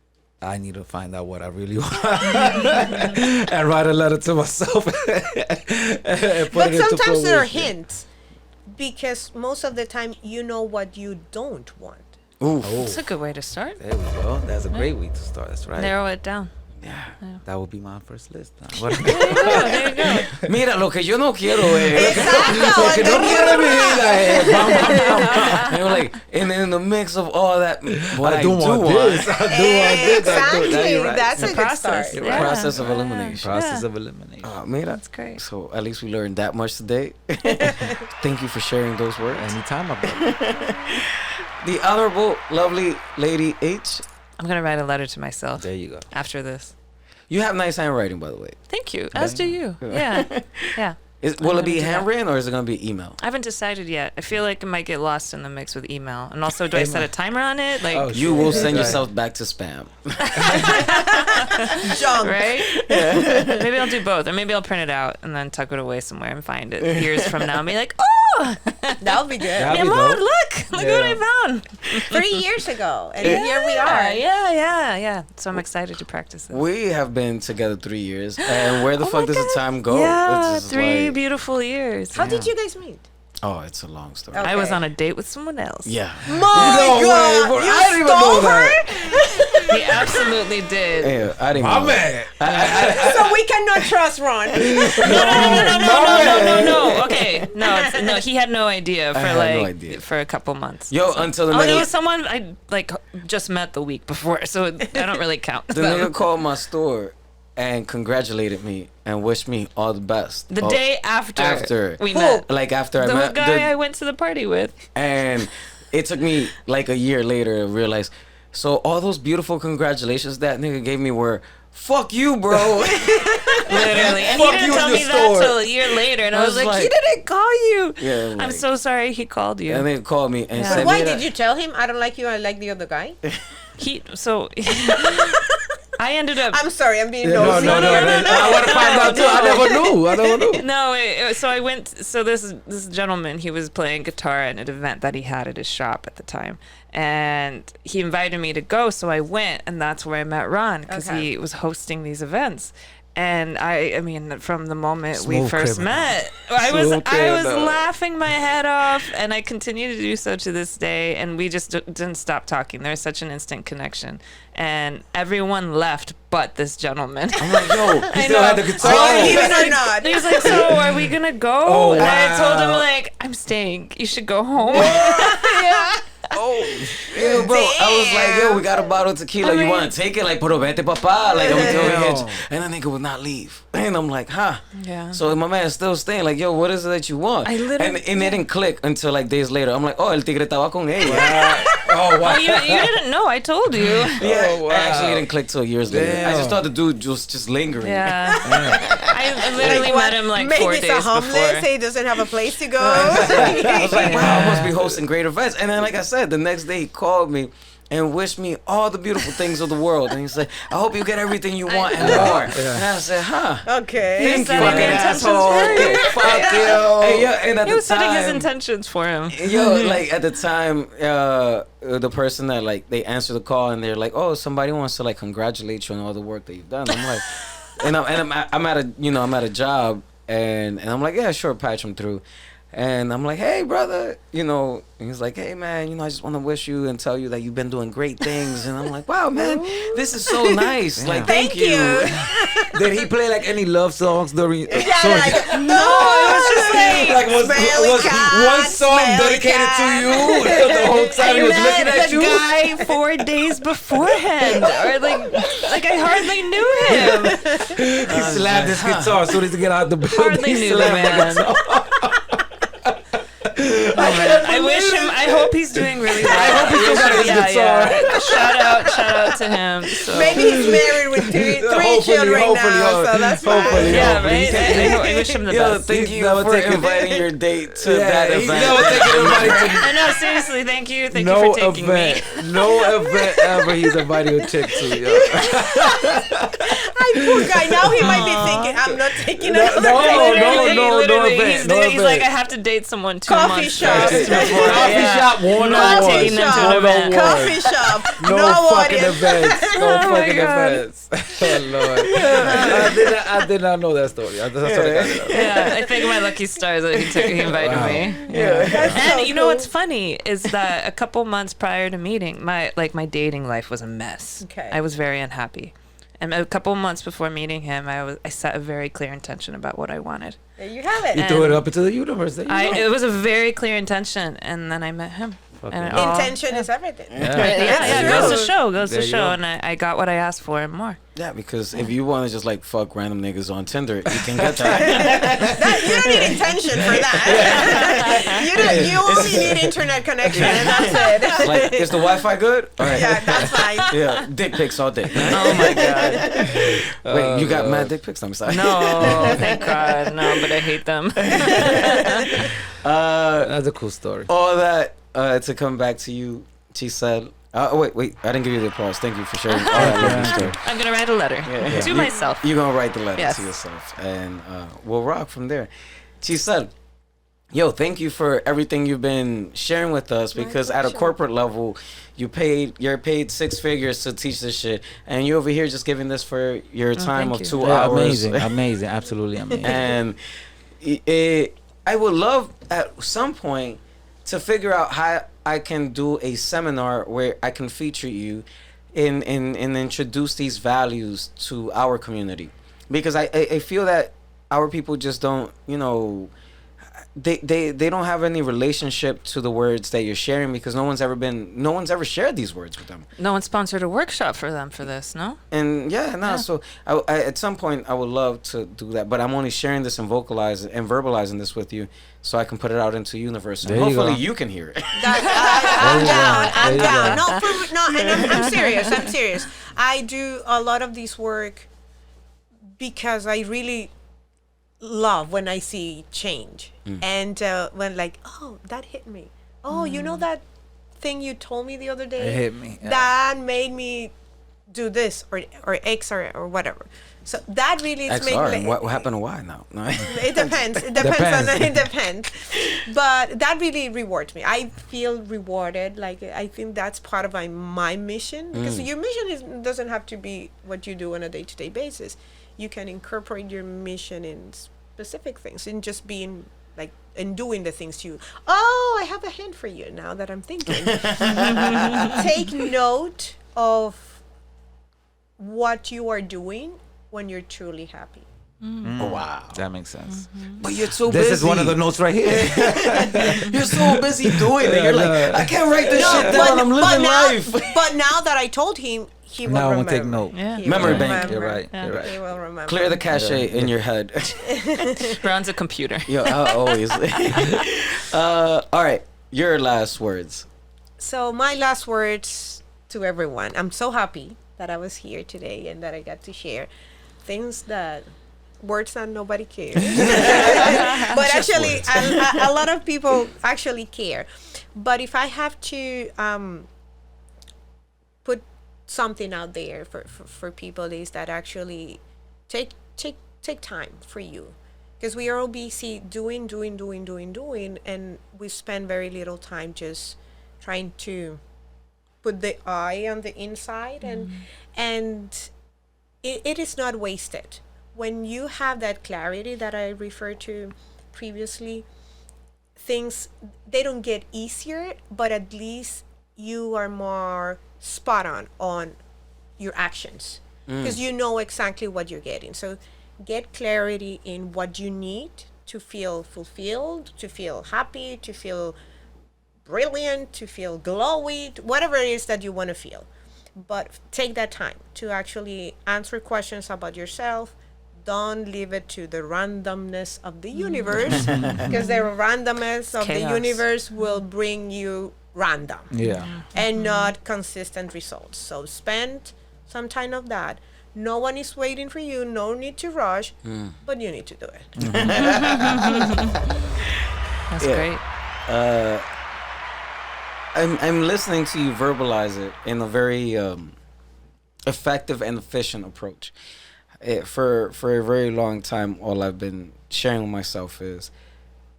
I need to find out what I really want and write a letter to myself. And put But it into sometimes there are fruition. hints, because most of the time you know what you don't want. Ooh. That's a good way to start. There we go. That's a great way to start. That's right. Narrow it down. That would be my first list. There you go. Mira, lo que yo no quiero Exacto. Lo que no and then quiero en mi you- vida es bam, bam, bam. And we're like, and in the mix of all that, what I do want. I do want this. I do this. Exactly. You're right. That's The a good process. start. Yeah. Process of elimination. Process of elimination. Mira. That's great. So at least we learned that much today. Thank you for sharing those words. Anytime, my brother. The Honorable Lovely Lady H. I'm gonna write a letter to myself There you go. after this. You have nice handwriting, by the way. Thank you. As do you. Yeah. Yeah. Will it be gonna do that. handwritten or is it going to be email? I haven't decided yet. I feel like it might get lost in the mix with email. And also, do I set a timer on it? Like, Oh, You sure. will send Right. yourself back to spam. Junk. right? Maybe I'll do both. Or maybe I'll print it out and then tuck it away somewhere and find it years from now and be like, oh, That would be good. That'd mi be amor, dope. look what I found. 3 years ago, and here we are. Yeah. So I'm excited to practice this. We have been together 3 years. And where the Oh fuck my does the God. time go? Yeah, It's just 3 like- beautiful years. How did you guys meet? Oh, it's a long story. Okay. I was on a date with someone else. Yeah. My No way, God, bro. you I didn't even stole know her? that. He absolutely did. Yeah, I didn't. My know. man. So we cannot trust Ron. No. Okay, no. He had no idea for had no idea. for a couple months. Yo, until the Oh, there nigga, was someone I just met the week before, so I don't really count. the them. nigga called my store and congratulated me and wished me all the best. The Oh, day after we Who? met, like after I the met guy I went to the party with. and it took me like a year later to realize. So all those beautiful congratulations that nigga gave me were, fuck you, bro. Literally. And Fuck he didn't you tell in me the that store. till a year later. And I was like, he didn't call you. Yeah, I'm like- so sorry he called you. And they called me and Yeah. said, Why "Mira." did you tell him I don't like you? I like the other guy. I ended up. I'm sorry. I'm being No. nosy. I want to find out too. I never knew. No, so I went. So this gentleman, he was playing guitar at an event that he had at his shop at the time, and he invited me to go. So I went, and that's where I met Ron because Okay. he was hosting these events. And I mean, from the moment we Smooth first criminal. met, I was Smooth criminal. laughing my head off, and I continue to do so to this day. And we just didn't stop talking. There's such an instant connection, and everyone left but this gentleman. I'm like, yo, He still had the guitar. Are you leaving or not? He was like, "So, are we gonna go?" Oh, And I told him wow. like, "I'm staying. You should go home." yo, bro. I was like, yo, we got a bottle of tequila. You want to take it? Like, pero vete, papá. Like, I'm Damn. here. And the nigga would not leave. And I'm like, huh. Yeah. So my man is still staying. Like, yo, what is it that you want? I literally- and it didn't click until like days later. I'm like, oh, el tigre estaba con ella. Oh wow. Oh, you didn't know. I told you. Yeah, Oh, wow. it actually didn't click till years later. I Damn. just thought the dude was just lingering. Yeah. I literally Like, met him like maybe 4 he's days a homeless. before. He doesn't have a place to go. I was like, wow, I must be hosting great events. And then, like I said, the next day he called me and wished me all the beautiful things of the world. And he said, I hope you get everything you want and more. And I said, huh. Okay. Thank you, setting fucking intentions asshole. for you. Fuck you. And, yeah, and at He the was setting his time, intentions for him. yo, like at the time, the person that like they answer the call and they're like, oh, somebody wants to like congratulate you on all the work that you've done. I'm like, and I'm at a job and I'm like, yeah, sure, patch him through. And I'm like, hey, brother, and he's like, hey, man, I just want to wish you and tell you that you've been doing great things. And I'm like, wow, man, this is so nice. Like, thank you. Did he play like any love songs during? No, it was just Like was one song dedicated to you the whole time he was looking at you? I met the guy 4 days beforehand, or like I hardly knew him. He slapped his guitar as soon as he get out the building. Hardly He knew the slammed man. I wish him. I hope he's doing really well. I hope he still got his guitar. Shout out to him. So. Maybe he's married with three children now, so that's fine. Yeah, right. I wish him the Yo, best. thank He's you never for taken- inviting your date to Yeah, that he's event. never taken anybody to I know, seriously. Thank you for no taking event. me. No event ever he's inviting a chick to. Yo. Ay, poor guy. Now he might be thinking, I'm not taking another no, date. Literally, He's like, I have to date someone 2 Coffee months shop. first. Coffee shop, one Not on taking them to an one. event. Coffee shop. No No fucking audience. events. No Oh my fucking God. events. Oh Lord. I did not know that story. That's what I got. Yeah, I think my lucky stars that he invited Wow. me. Yeah. That's And so you know cool. what's funny is that a couple months prior to meeting, my dating life was a mess. Okay. I was very unhappy. And a couple months before meeting him, I set a very clear intention about what I wanted. There you have it. You threw it up into the universe. There you go. It was a very clear intention, and then I met him. And it all- Intention is everything. Yeah, true. goes to show, There you go. and I got what I asked for and more. Yeah, because if you want to just like fuck random niggas on Tinder, you can get that. You don't need intention for that. You only need internet connection, and that's it. Like, is the Wi-Fi good? All right. Yeah, that's fine. Yeah, dick pics all day. Oh my god. Wait, you got mad dick pics? I'm sorry. No, thank God. No, but I hate them. That's a cool story. All that to come back to you, Chitzel. Wait, I didn't give you the applause. Thank you for sharing all that lovely story. I'm going to write a letter to myself. You're going to write the letter Yes. to yourself, and we'll rock from there. Chitzel, yo, thank you for everything you've been sharing with us, because at a corporate level, you're paid 6 figures to teach this shit, and you're over here just giving this for your time thank of you. 2 Yeah, hours. amazing, absolutely amazing. And I would love at some point to figure out how I can do a seminar where I can feature you and introduce these values to our community, because I feel that our people just don't, they don't have any relationship to the words that you're sharing, because no one's ever shared these words with them. No one sponsored a workshop for them for this, no? And so I at some point I would love to do that, but I'm only sharing this and verbalizing this with you so I can put it out into the universe, and There you hopefully go. you can hear it. I'm down. I'm There you down. go. And I'm serious. I'm serious. I do a lot of this work because I really love when I see change, and when like, oh, that hit me. Oh, you know that thing you told me the other day? It hit me. Yeah. That made me do this or X or whatever. So that really is XR, making. what happened to Y now? No. It depends. It depends. But that really rewards me. I feel rewarded. Like, I think that's part of my mission, because your mission doesn't have to be what you do on a day-to-day basis. You can incorporate your mission in specific things, in just being like and doing the things you. Oh, I have a hint for you now that I'm thinking. Take note of what you are doing when you're truly happy. Oh, wow. That makes sense. But you're so This busy. is one of the notes right here. You're so busy doing it. You're like, I can't write this shit down. I'm living life. But now that I told him, he will Now I'm remember. gonna take note. Yeah. He Memory will bank. You're remember. right. Yeah. You're He right. will remember. Clear the cache in your head. Runs a computer. Yo, always. All right, your last words. So my last words to everyone. I'm so happy that I was here today and that I got to share words that nobody cares. But actually, a lot of people actually care. But if I have to put something out there for people, is that actually take time for you, because we are all busy doing, and we spend very little time just trying to put the eye on the inside, and it is not wasted. When you have that clarity that I referred to previously, things, they don't get easier, but at least you are more spot on your actions, because you know exactly what you're getting. So get clarity in what you need to feel fulfilled, to feel happy, to feel brilliant, to feel glowy, whatever it is that you want to feel. But take that time to actually answer questions about yourself. Don't leave it to the randomness of the universe, because the randomness of the chaos. universe will bring you random Yeah. and not consistent results. So spend some time of that. No one is waiting for you. No need to rush, but you need to do it. That's great. I'm listening to you verbalize it in a very effective and efficient approach. For a very long time, all I've been sharing with myself is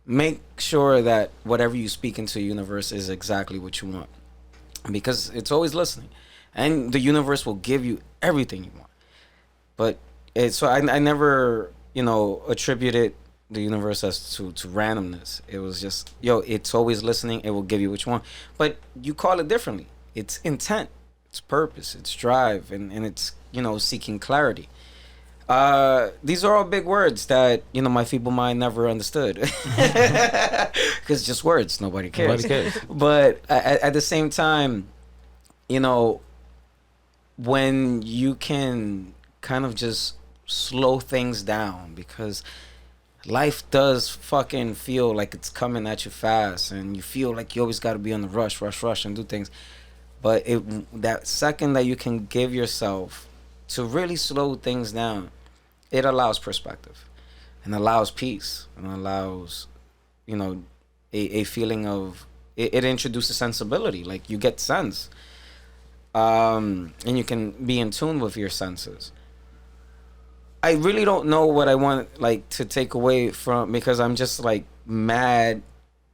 make sure that whatever you speak into the universe is exactly what you want, because it's always listening, and the universe will give you everything you want. But so I never attributed the universe as to randomness. It was just, it's always listening. It will give you what you want, but you call it differently. It's intent, it's purpose, it's drive, and it's seeking clarity. These are all big words that my feeble mind never understood, because just words, nobody cares. But at the same time, when you can kind of just slow things down, because life does fucking feel like it's coming at you fast, and you feel like you always got to be on the rush and do things. But that second that you can give yourself to really slow things down, it allows perspective and allows peace and allows, a feeling of, it introduces sensibility. Like, you get sense, and you can be in tune with your senses. I really don't know what I want to take away from, because I'm just mad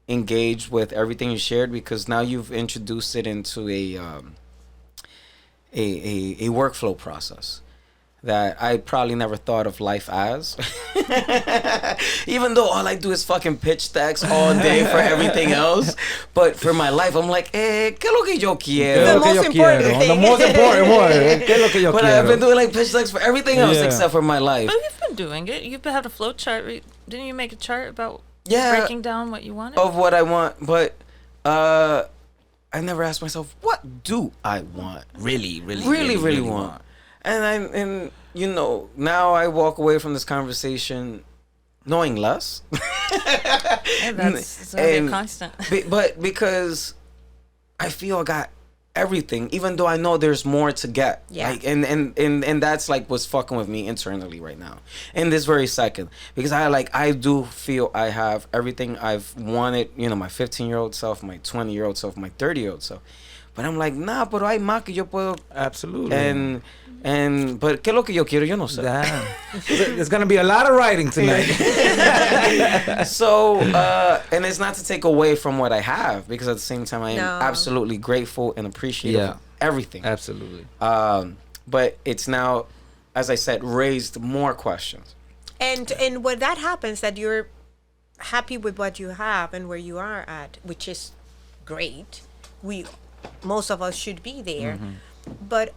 engaged with everything you shared, because now you've introduced it into a workflow process. that I probably never thought of life as. Even though all I do is fucking pitch stacks all day for everything else. But for my life, I'm like, ¿qué es lo que yo quiero? The most important thing. The most important one. ¿Qué es lo que yo But quiero? I've been doing like pitch stacks for everything else Yeah. except for my life. But you've been doing it. You've had a flow chart. Didn't you make a chart about Yeah. breaking down what you wanted? Of what I want, but I never asked myself, what do I want? Really Want. And you know, now I walk away from this conversation knowing less. Yeah, that's a constant. But because I feel I got everything, even though I know there's more to get. Yeah. Like, and that's like what's fucking with me internally right now, in this very second, because I do feel I have everything I've wanted. You know, my 15-year-old self, my 20-year-old self, my 30-year-old self. But I'm like, nah, pero hay más que yo puedo. Absolutely. But ¿qué es lo que yo quiero? Yo no sé. Damn. There's gonna be a lot of writing tonight. So, and it's not to take away from what I have, because at the same time I am No. absolutely grateful and appreciative of everything. Absolutely. But it's now, as I said, raised more questions. And when that happens, that you're happy with what you have and where you are at, which is great. Most of us should be there. But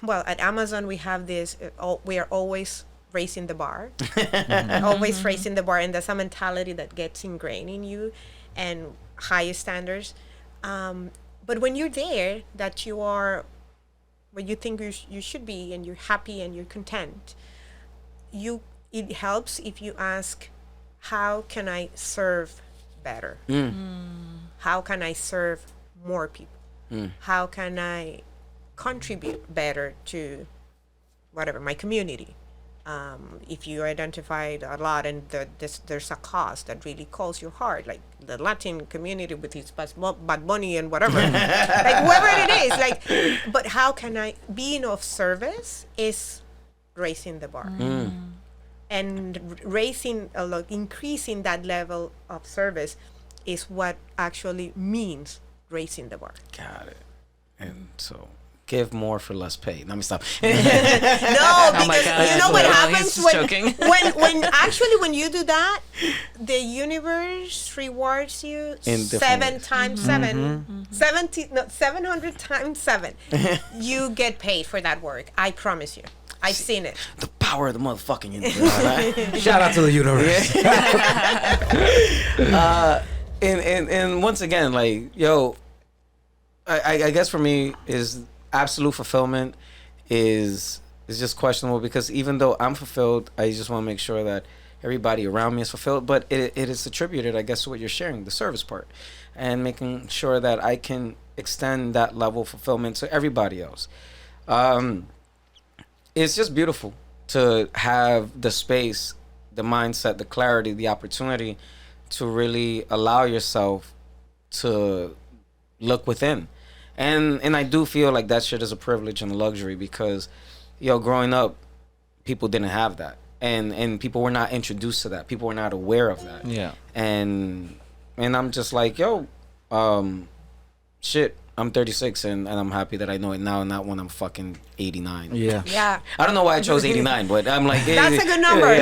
well, at Amazon we have this. We are always raising the bar, always raising the bar, and that's a mentality that gets ingrained in you, and higher standards. But when you're there, that you are where you think you should be, and you're happy and you're content, it helps if you ask, how can I serve better? How can I serve more people? How can I contribute better to whatever, my community? If you identified a lot and there's a cause that really calls your heart, like the Latin community with its Bad Bunny and whatever, like whoever it is, like, but how can I, being of service is raising the bar. And increasing that level of service is what actually means raising the bar. Got it. And so, give more for less pay. Let me stop. No, because my God. you know what He's happens just joking. when you do that, the universe rewards you In different 7 ways. times 7, 700 times 7. You get paid for that work. I promise you. I've seen it. The power of the motherfucking universe. Right? Shout out to the universe. And once again, like, yo, I guess for me is absolute fulfillment is just questionable, because even though I'm fulfilled, I just want to make sure that everybody around me is fulfilled. But it is attributed, I guess, to what you're sharing, the service part, and making sure that I can extend that level of fulfillment to everybody else. It's just beautiful to have the space, the mindset, the clarity, the opportunity to really allow yourself to look within. And I do feel like that shit is a privilege and a luxury, because, yo, growing up, people didn't have that. And people were not introduced to that. People were not aware of that. Yeah. And I'm just like, yo, shit, I'm 36 and I'm happy that I know it now, not when I'm fucking 89. Yeah. Yeah. I don't know why I chose 89, but I'm like, That's a good number.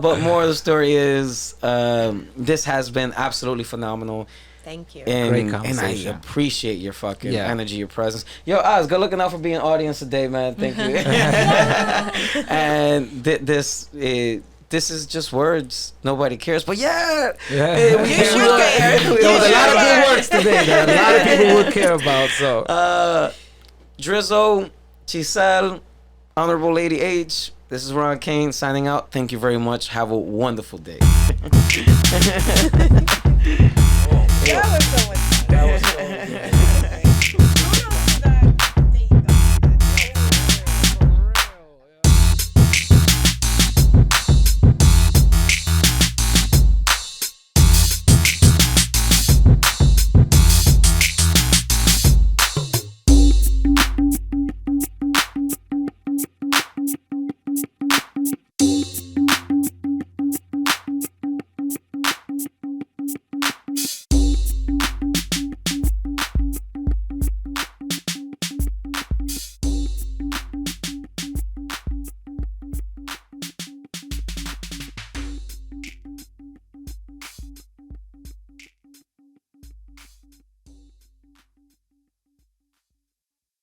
But more of the story is, this has been absolutely phenomenal. Thank you. And, Great and I conversation. appreciate your fucking Yeah. energy, your presence. Yo, Oz, good looking out for being audience today, man. Thank you. And this is just words. Nobody cares. But yeah. Yeah. You should care. There was a lot of good words today that a lot of people would care about. So Drizzo, Chitzel, Honorable Lady H, this is Ron Kane signing out. Thank you very much. Have a wonderful day. That was so much. That was so